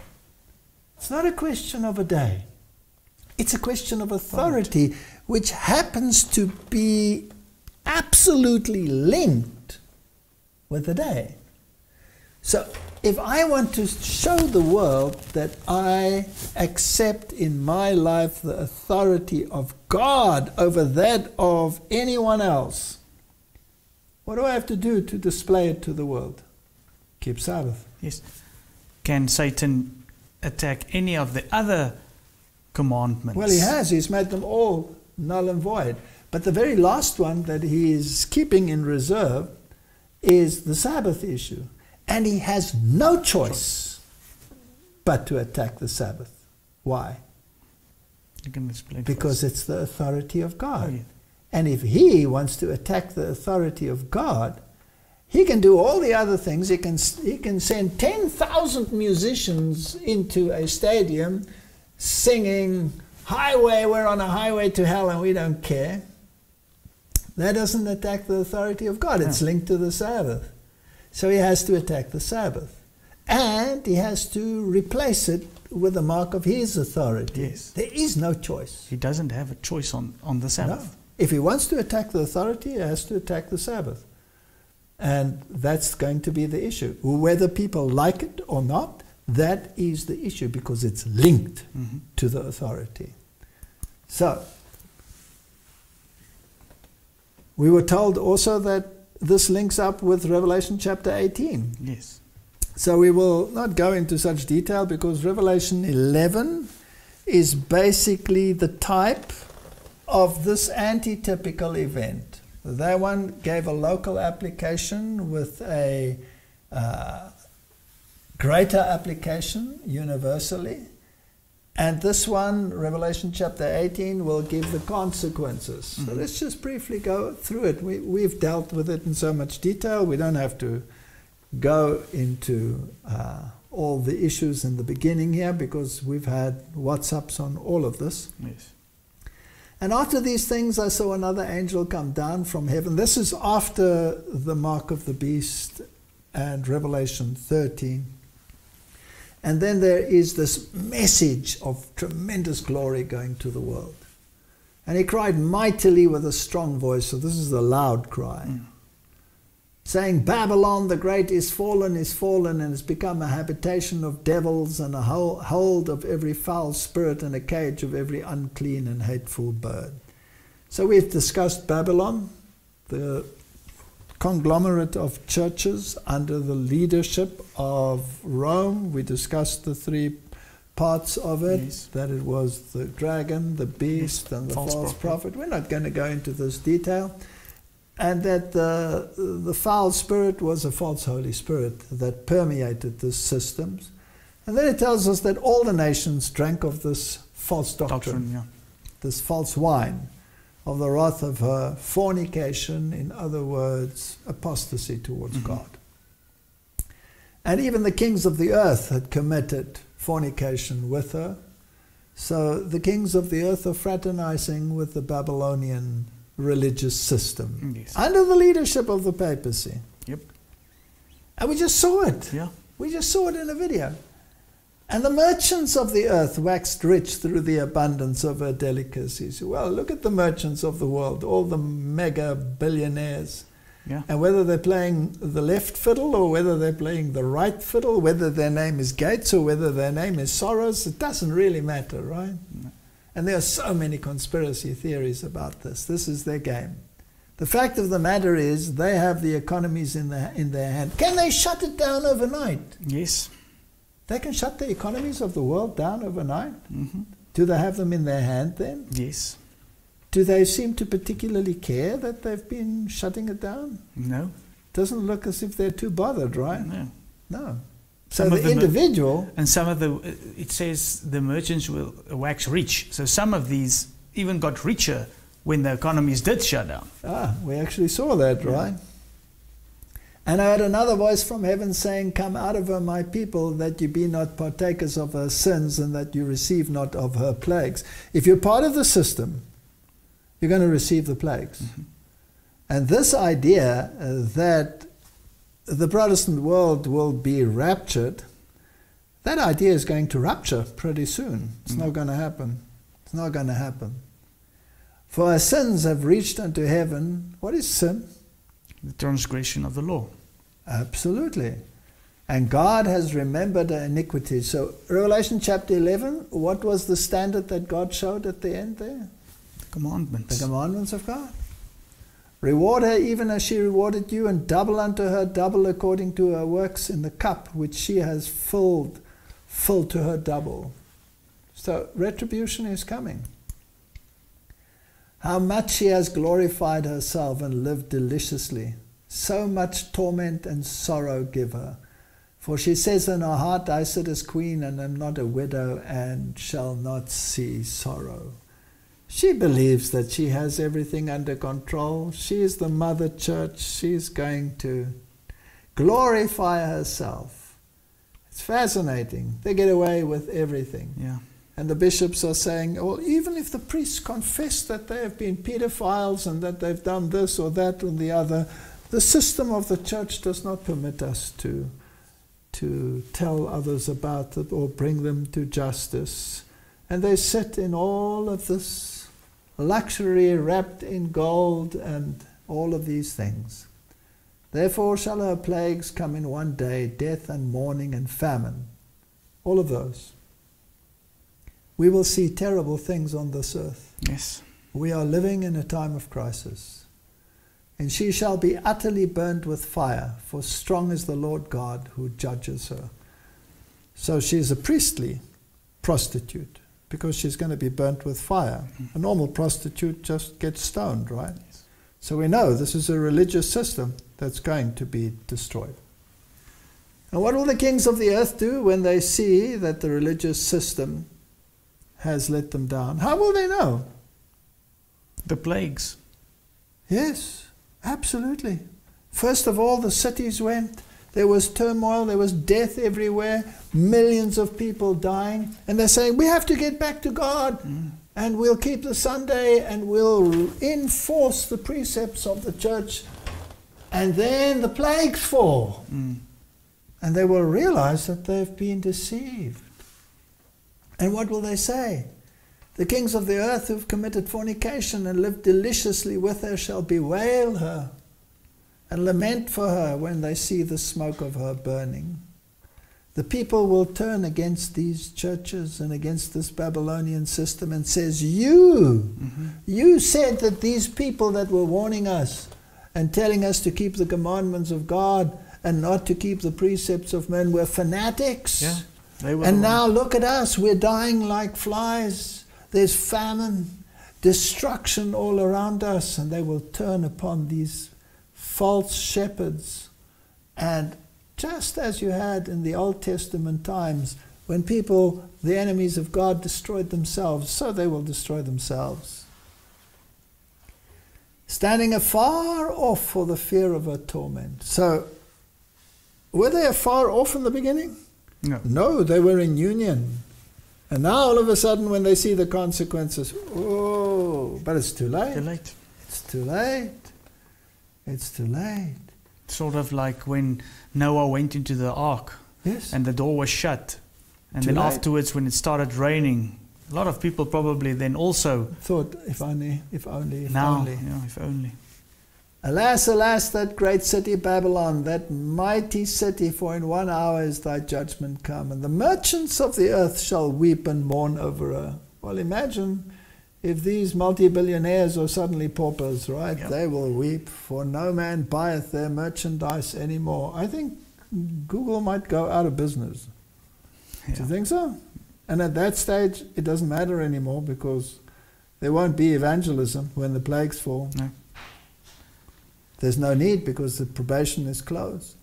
It's not a question of a day. It's a question of authority, which happens to be absolutely linked with the day. So if I want to show the world that I accept in my life the authority of God over that of anyone else, what do I have to do to display it to the world? Keep Sabbath. Yes. Can Satan attack any of the other commandments? Well, he has. He's made them all null and void. But the very last one that he is keeping in reserve is the Sabbath issue. And he has no choice but to attack the Sabbath. Why? You can explain. Because it's the authority of God. Oh, yeah. And if he wants to attack the authority of God, he can do all the other things. He can send 10,000 musicians into a stadium singing, "Highway, we're on a highway to hell and we don't care." That doesn't attack the authority of God. It's linked to the Sabbath. So he has to attack the Sabbath. And he has to replace it with the mark of his authority. Yes. There is no choice. He doesn't have a choice on the Sabbath. No. If he wants to attack the authority, he has to attack the Sabbath. And that's going to be the issue. Whether people like it or not, that is the issue, because it's linked to the authority. So, we were told also that this links up with Revelation chapter 18. Yes. So we will not go into such detail, because Revelation 11 is basically the type of this antitypical event. That one gave a local application with a greater application universally. And this one, Revelation chapter 18, will give the consequences. So let's just briefly go through it. We've dealt with it in so much detail. We don't have to go into all the issues in the beginning here, because we've had WhatsApps on all of this. Yes. And after these things, I saw another angel come down from heaven. This is after the mark of the beast and Revelation 13. And then there is this message of tremendous glory going to the world. And he cried mightily with a strong voice, so this is the loud cry, saying, "Babylon the great is fallen, and has become a habitation of devils, and a hold of every foul spirit, and a cage of every unclean and hateful bird." So we've discussed Babylon, the conglomerate of churches under the leadership of Rome. We discussed the three parts of it, yes, that it was the dragon, the beast, and the false prophet. We're not going to go into this detail. And that the foul spirit was a false Holy Spirit that permeated the systems. And then it tells us that all the nations drank of this false doctrine, this false wine, of the wrath of her fornication, in other words, apostasy towards God. And even the kings of the earth had committed fornication with her. So the kings of the earth are fraternizing with the Babylonian religious system, yes, under the leadership of the papacy. Yep. And we just saw it. Yeah. We just saw it in a video. And the merchants of the earth waxed rich through the abundance of her delicacies. Well, look at the merchants of the world, all the mega billionaires. Yeah. And whether they're playing the left fiddle or whether they're playing the right fiddle, whether their name is Gates or whether their name is Soros, it doesn't really matter, right? No. And there are so many conspiracy theories about this. This is their game. The fact of the matter is they have the economies in their hand. Can they shut it down overnight? Yes. They can shut the economies of the world down overnight? Mm-hmm. Do they have them in their hand then? Yes. Do they seem to particularly care that they've been shutting it down? No. Doesn't look as if they're too bothered, right? No. No. So the individual... And some of the... It says the merchants will wax rich. So some of these even got richer when the economies did shut down. Ah, we actually saw that, right? And I heard another voice from heaven saying, "Come out of her, my people, that you be not partakers of her sins, and that you receive not of her plagues." If you're part of the system, you're going to receive the plagues. Mm-hmm. And this idea that the Protestant world will be raptured, that idea is going to rupture pretty soon. It's not going to happen. It's not going to happen. For our sins have reached unto heaven. What is sin? The transgression of the law. Absolutely. And God has remembered our iniquities. So Revelation chapter 11, what was the standard that God showed at the end there? The commandments. The commandments of God. Reward her even as she rewarded you, and double unto her double according to her works in the cup which she has filled to her double. So retribution is coming. How much she has glorified herself and lived deliciously. So much torment and sorrow give her. For she says in her heart, I sit as queen and am not a widow and shall not see sorrow. She believes that she has everything under control. She is the mother church. She's going to glorify herself. It's fascinating. They get away with everything. Yeah. And the bishops are saying, well, even if the priests confess that they have been pedophiles and that they've done this or that or the other, the system of the church does not permit us to tell others about it or bring them to justice. And they sit in all of this luxury wrapped in gold and all of these things. Therefore shall her plagues come in one day, death and mourning and famine. All of those. We will see terrible things on this earth. Yes. We are living in a time of crisis. And she shall be utterly burnt with fire, for strong is the Lord God who judges her. So she is a priestly prostitute, because she's going to be burnt with fire. A normal prostitute just gets stoned, right? Yes. So we know this is a religious system that's going to be destroyed. And what will the kings of the earth do when they see that the religious system has let them down? How will they know? The plagues. Yes, absolutely. First of all, the cities went. There was turmoil, there was death everywhere, millions of people dying. And they're saying, we have to get back to God. And we'll keep the Sunday and we'll enforce the precepts of the church. And then the plagues fall. And they will realize that they've been deceived. And what will they say? The kings of the earth who've committed fornication and lived deliciously with her shall bewail her and lament for her when they see the smoke of her burning. The people will turn against these churches and against this Babylonian system and says, you said that these people that were warning us and telling us to keep the commandments of God and not to keep the precepts of men were fanatics. Yeah, they were. And now look at us, we're dying like flies. There's famine, destruction all around us, and they will turn upon these false shepherds. And just as you had in the Old Testament times, when people, the enemies of God, destroyed themselves, so they will destroy themselves. Standing afar off for the fear of her torment. So, were they afar off in the beginning? No. No, they were in union. And now all of a sudden when they see the consequences, oh, but it's too late. Too late. It's too late. It's too late. Sort of like when Noah went into the ark. Yes. And the door was shut. And Too then late. afterwards, when it started raining, a lot of people probably then also thought, if only, if only, if now, only. yeah, if only. Alas, alas, that great city Babylon, that mighty city, for in 1 hour is thy judgment come, and the merchants of the earth shall weep and mourn over her. Well, imagine if these multi-billionaires are suddenly paupers, right? Yep. They will weep, for no man buyeth their merchandise anymore. I think Google might go out of business. Yeah. Do you think so? And at that stage, it doesn't matter anymore, because there won't be evangelism when the plagues fall. No. There's no need, because the probation is closed.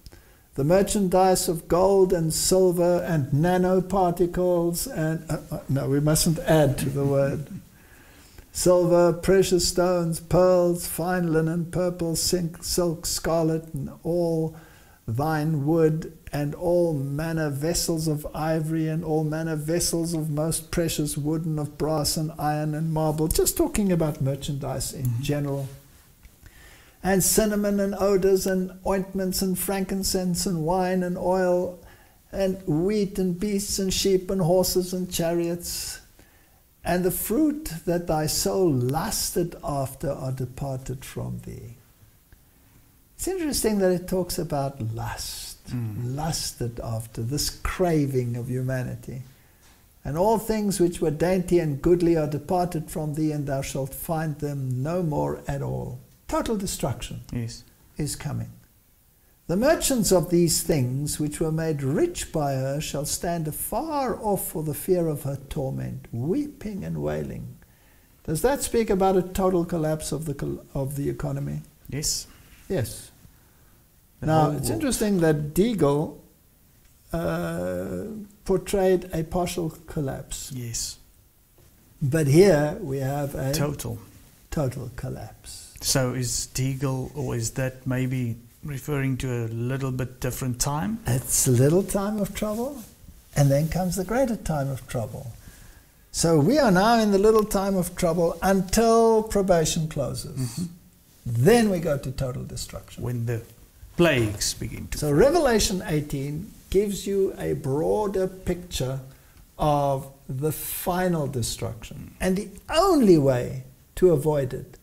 The merchandise of gold and silver and nanoparticles and... no, we mustn't add to the word. Silver, precious stones, pearls, fine linen, purple, silk, scarlet, and all thine wood, and all manner vessels of ivory, and all manner vessels of most precious wood, and of brass and iron and marble. Just talking about merchandise in general. And cinnamon and odors and ointments and frankincense and wine and oil and wheat and beasts and sheep and horses and chariots. And the fruit that thy soul lusted after are departed from thee. It's interesting that it talks about lust, lusted after, this craving of humanity. And all things which were dainty and goodly are departed from thee, and thou shalt find them no more at all. Total destruction is coming. The merchants of these things, which were made rich by her, shall stand afar off for the fear of her torment, weeping and wailing. Does that speak about a total collapse of the economy? Yes. Yes. The Now, whole it's world. interesting that Deagle portrayed a partial collapse. Yes. But here we have a Total collapse. So is Deagle, or is that maybe referring to a little bit different time? It's a little time of trouble, and then comes the greater time of trouble. So we are now in the little time of trouble until probation closes. Then we go to total destruction. When the plagues begin to So Revelation 18 gives you a broader picture of the final destruction. And the only way to avoid it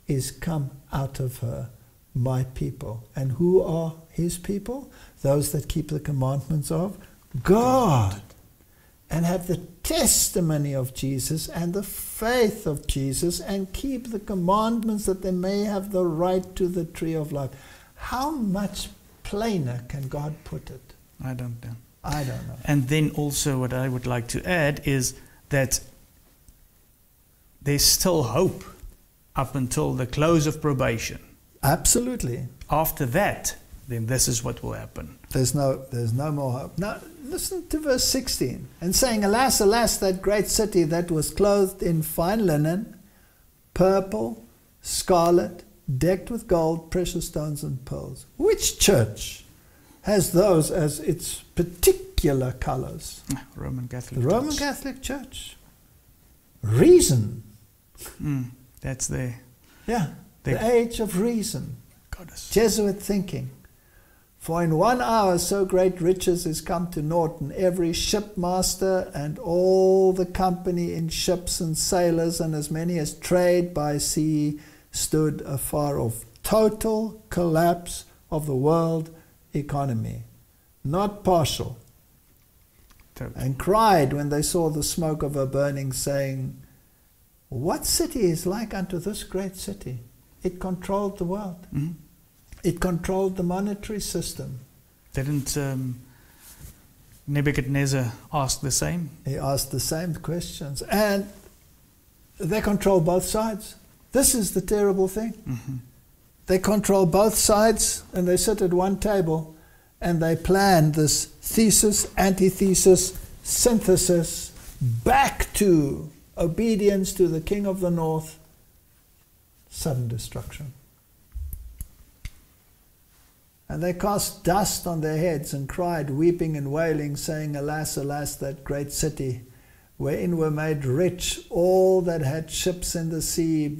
is come out of her, my people. And who are his people? Those that keep the commandments of God and have the testimony of Jesus and the faith of Jesus and keep the commandments, that they may have the right to the tree of life. How much plainer can God put it? I don't know. I don't know. And then also what I would like to add is that there's still hope up until the close of probation. Absolutely. After that, then this is what will happen. There's no more hope. Now, listen to verse 16. And saying, alas, alas, that great city that was clothed in fine linen, purple, scarlet, decked with gold, precious stones, and pearls. Which church has those as its particular colors? Roman Catholic The Church. Roman Catholic Church. Reason. That's there. Yeah, the age of reason. Goddess. Jesuit thinking. For in 1 hour so great riches is come to naught, and every shipmaster and all the company in ships and sailors and as many as trade by sea stood afar off. Total collapse of the world economy, not partial. And cried when they saw the smoke of her burning, saying, what city is like unto this great city? It controlled the world. It controlled the monetary system. Didn't Nebuchadnezzar ask the same? He asked the same questions. And they control both sides. This is the terrible thing. They control both sides, and they sit at one table and they plan this thesis, antithesis, synthesis, back to obedience to the king of the north, sudden destruction. And they cast dust on their heads and cried, weeping and wailing, saying, alas, alas, that great city, wherein were made rich all that had ships in the sea,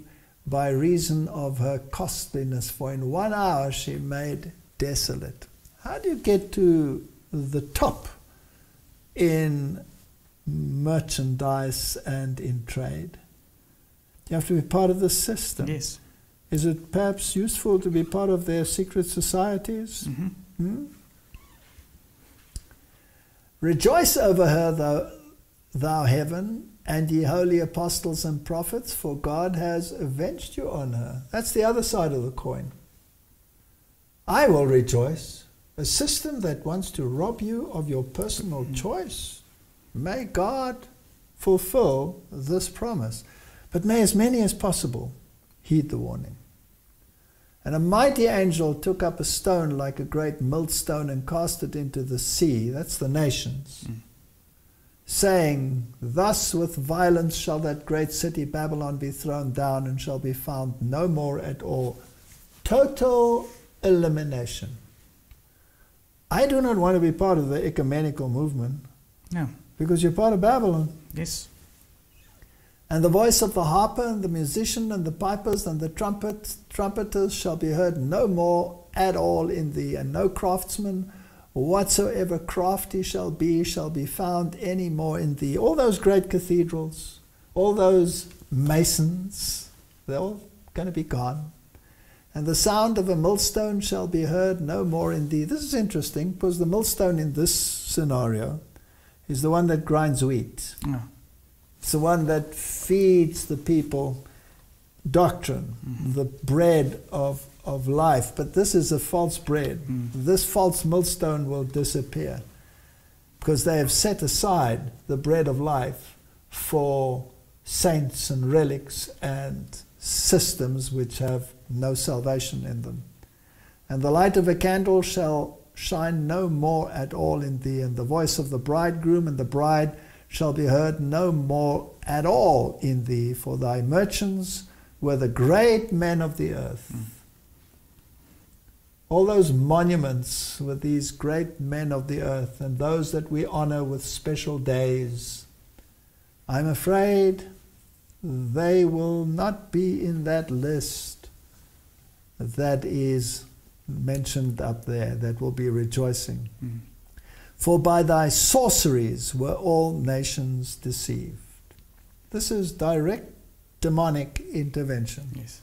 by reason of her costliness, for in 1 hour she made desolate. How do you get to the top in merchandise and in trade. You have to be part of the system. Yes. Is it perhaps useful to be part of their secret societies? Rejoice over her, thou heaven, and ye holy apostles and prophets, for God has avenged you on her. That's the other side of the coin. I will rejoice. A system that wants to rob you of your personal choice. May God fulfill this promise. But may as many as possible heed the warning. And a mighty angel took up a stone like a great millstone and cast it into the sea. That's the nations. Saying, thus with violence shall that great city Babylon be thrown down and shall be found no more at all. Total elimination. I do not want to be part of the ecumenical movement. No. Because you're part of Babylon. Yes. And the voice of the harper and the musician and the pipers and the trumpeters shall be heard no more at all in thee, and no craftsman whatsoever crafty shall be found any more in thee. All those great cathedrals, all those masons, they're all going to be gone. And the sound of a millstone shall be heard no more in thee. This is interesting, because the millstone in this scenario is the one that grinds wheat. Oh. It's the one that feeds the people doctrine, the bread of life. But this is a false bread. This false millstone will disappear, because they have set aside the bread of life for saints and relics and systems which have no salvation in them. And the light of a candle shall shine no more at all in thee, and the voice of the bridegroom and the bride shall be heard no more at all in thee, for thy merchants were the great men of the earth. All those monuments with these great men of the earth, and those that we honor with special days, I'm afraid they will not be in that list that is mentioned up there, that will be rejoicing. For by thy sorceries were all nations deceived. This is direct demonic intervention. Yes.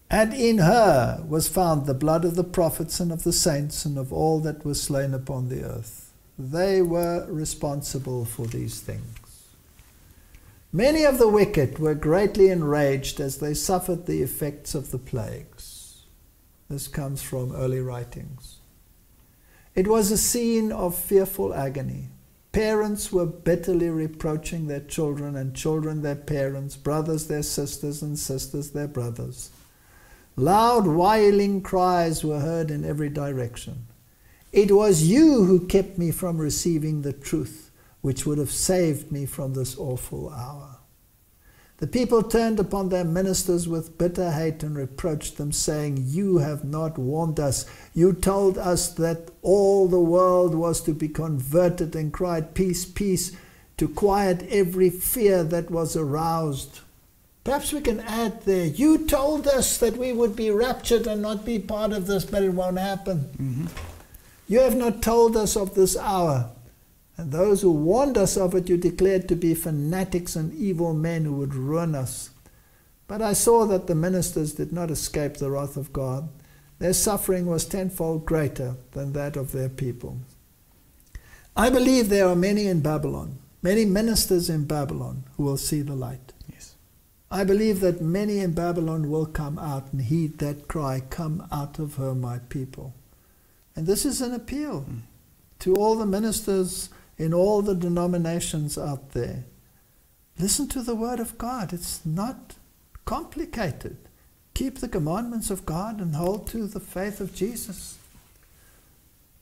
And in her was found the blood of the prophets and of the saints and of all that were slain upon the earth. They were responsible for these things. Many of the wicked were greatly enraged as they suffered the effects of the plagues. This comes from early writings. It was a scene of fearful agony. Parents were bitterly reproaching their children, and children their parents, brothers their sisters, and sisters their brothers. Loud wailing cries were heard in every direction. It was you who kept me from receiving the truth, which would have saved me from this awful hour. The people turned upon their ministers with bitter hate and reproached them, saying, you have not warned us. You told us that all the world was to be converted, and cried, peace, peace, to quiet every fear that was aroused. Perhaps we can add there, you told us that we would be raptured and not be part of this, but it won't happen. You have not told us of this hour. And those who warned us of it you declared to be fanatics and evil men who would ruin us. But I saw that the ministers did not escape the wrath of God. Their suffering was tenfold greater than that of their people. I believe there are many in Babylon, many ministers in Babylon who will see the light. Yes. I believe that many in Babylon will come out and heed that cry, come out of her, my people. And this is an appeal to all the ministers in all the denominations out there. Listen to the word of God. It's not complicated. Keep the commandments of God and hold to the faith of Jesus.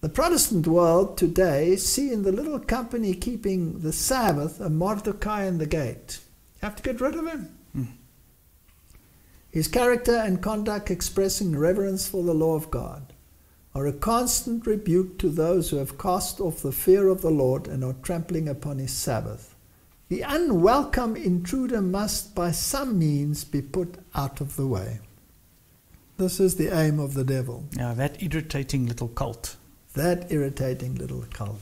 The Protestant world today see in the little company keeping the Sabbath a Mordecai in the gate. You have to get rid of him. His character and conduct expressing reverence for the law of God are a constant rebuke to those who have cast off the fear of the Lord and are trampling upon his Sabbath. The unwelcome intruder must by some means be put out of the way. This is the aim of the devil. Yeah, that irritating little cult. That irritating little cult.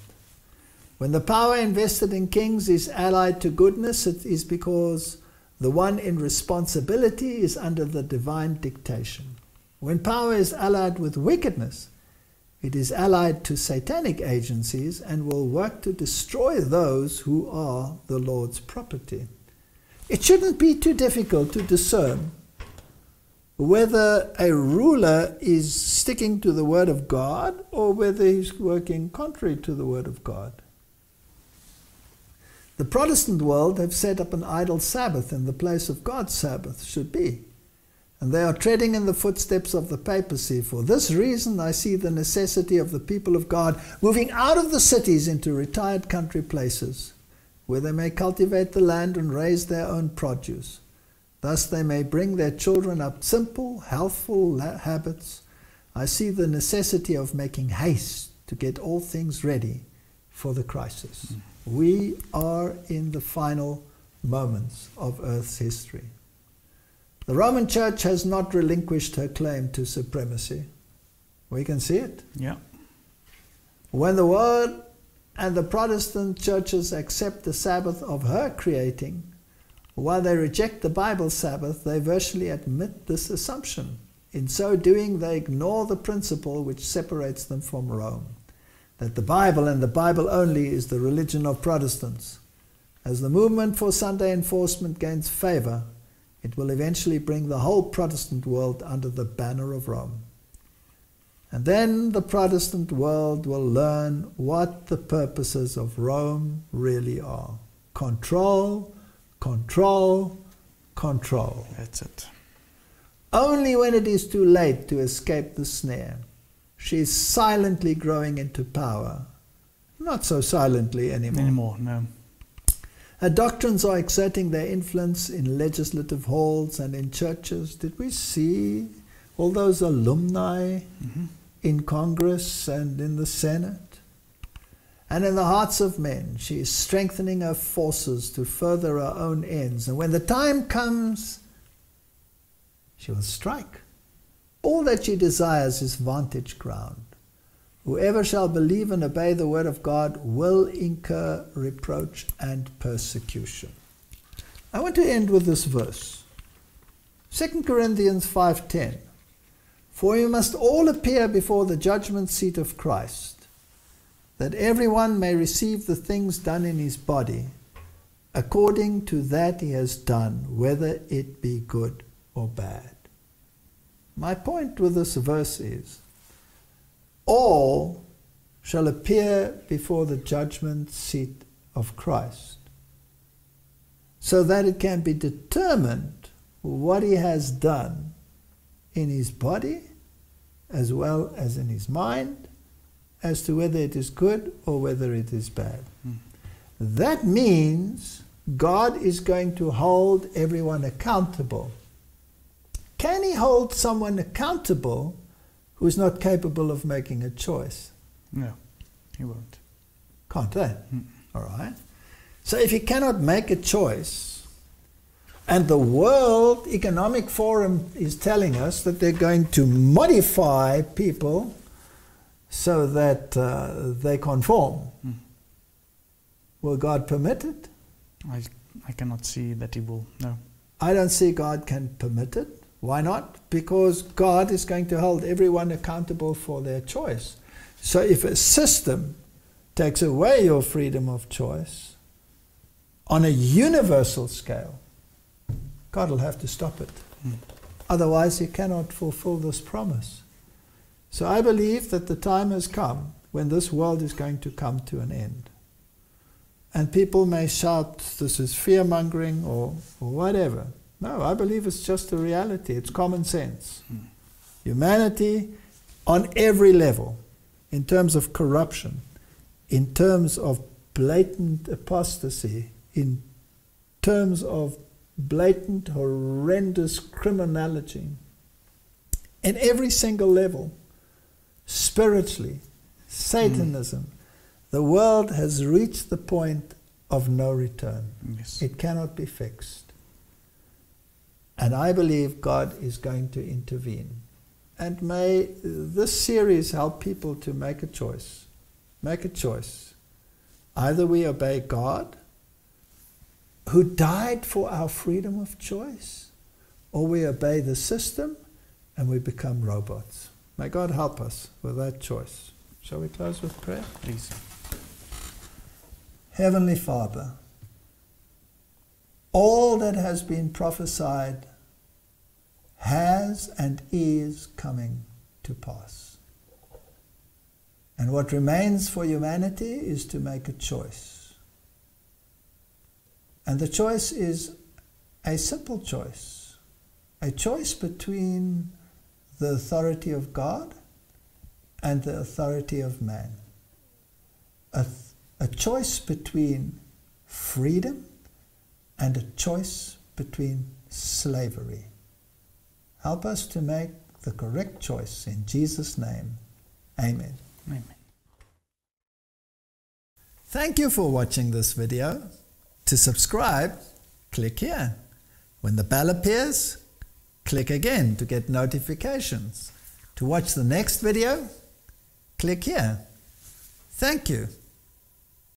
When the power invested in kings is allied to goodness, it is because the one in responsibility is under the divine dictation. When power is allied with wickedness, it is allied to satanic agencies and will work to destroy those who are the Lord's property. It shouldn't be too difficult to discern whether a ruler is sticking to the Word of God or whether he's working contrary to the Word of God. The Protestant world have set up an idol Sabbath in the place of God's Sabbath should be. And they are treading in the footsteps of the papacy. For this reason, I see the necessity of the people of God moving out of the cities into retired country places, where they may cultivate the land and raise their own produce. Thus they may bring their children up simple, healthful habits. I see the necessity of making haste to get all things ready for the crisis. We are in the final moments of Earth's history. The Roman Church has not relinquished her claim to supremacy. We can see it. Yeah. When the Word and the Protestant churches accept the Sabbath of her creating, while they reject the Bible Sabbath, they virtually admit this assumption. In so doing, they ignore the principle which separates them from Rome, that the Bible and the Bible only is the religion of Protestants. As the movement for Sunday enforcement gains favor, it will eventually bring the whole Protestant world under the banner of Rome. And then the Protestant world will learn what the purposes of Rome really are. Control, control, control. That's it. Only when it is too late to escape the snare, she is silently growing into power. Not so silently anymore. No. Her doctrines are exerting their influence in legislative halls and in churches. Did we see all those alumni in Congress and in the Senate? And in the hearts of men, she is strengthening her forces to further her own ends. And when the time comes, she will strike. All that she desires is vantage ground. Whoever shall believe and obey the word of God will incur reproach and persecution. I want to end with this verse. 2 Corinthians 5:10. For you must all appear before the judgment seat of Christ, that everyone may receive the things done in his body, according to that he has done, whether it be good or bad. My point with this verse is, all shall appear before the judgment seat of Christ, so that it can be determined what he has done in his body as well as in his mind, as to whether it is good or whether it is bad. That means God is going to hold everyone accountable. Can he hold someone accountable who is not capable of making a choice? No, he won't. Can't they? All right. So if he cannot make a choice, and the World Economic Forum is telling us that they're going to modify people so that they conform, will God permit it? I cannot see that he will, no. I don't see God can permit it. Why not? Because God is going to hold everyone accountable for their choice. So if a system takes away your freedom of choice on a universal scale, God will have to stop it. Otherwise, he cannot fulfill this promise. So I believe that the time has come when this world is going to come to an end. And people may shout, this is fear-mongering or whatever. No, I believe it's just a reality. It's common sense. Humanity, on every level, in terms of corruption, in terms of blatant apostasy, in terms of blatant, horrendous criminality, in every single level, spiritually, Satanism, the world has reached the point of no return. Yes. It cannot be fixed. And I believe God is going to intervene. And may this series help people to make a choice. Make a choice. Either we obey God, who died for our freedom of choice, or we obey the system and we become robots. May God help us with that choice. Shall we close with prayer? Please. Heavenly Father, all that has been prophesied has and is coming to pass. And what remains for humanity is to make a choice. And the choice is a simple choice. A choice between the authority of God and the authority of man. A choice between freedom and a choice between slavery. Help us to make the correct choice in Jesus' name. Amen. Amen. Thank you for watching this video. To subscribe, click here. When the bell appears, click again to get notifications. To watch the next video, click here. Thank you.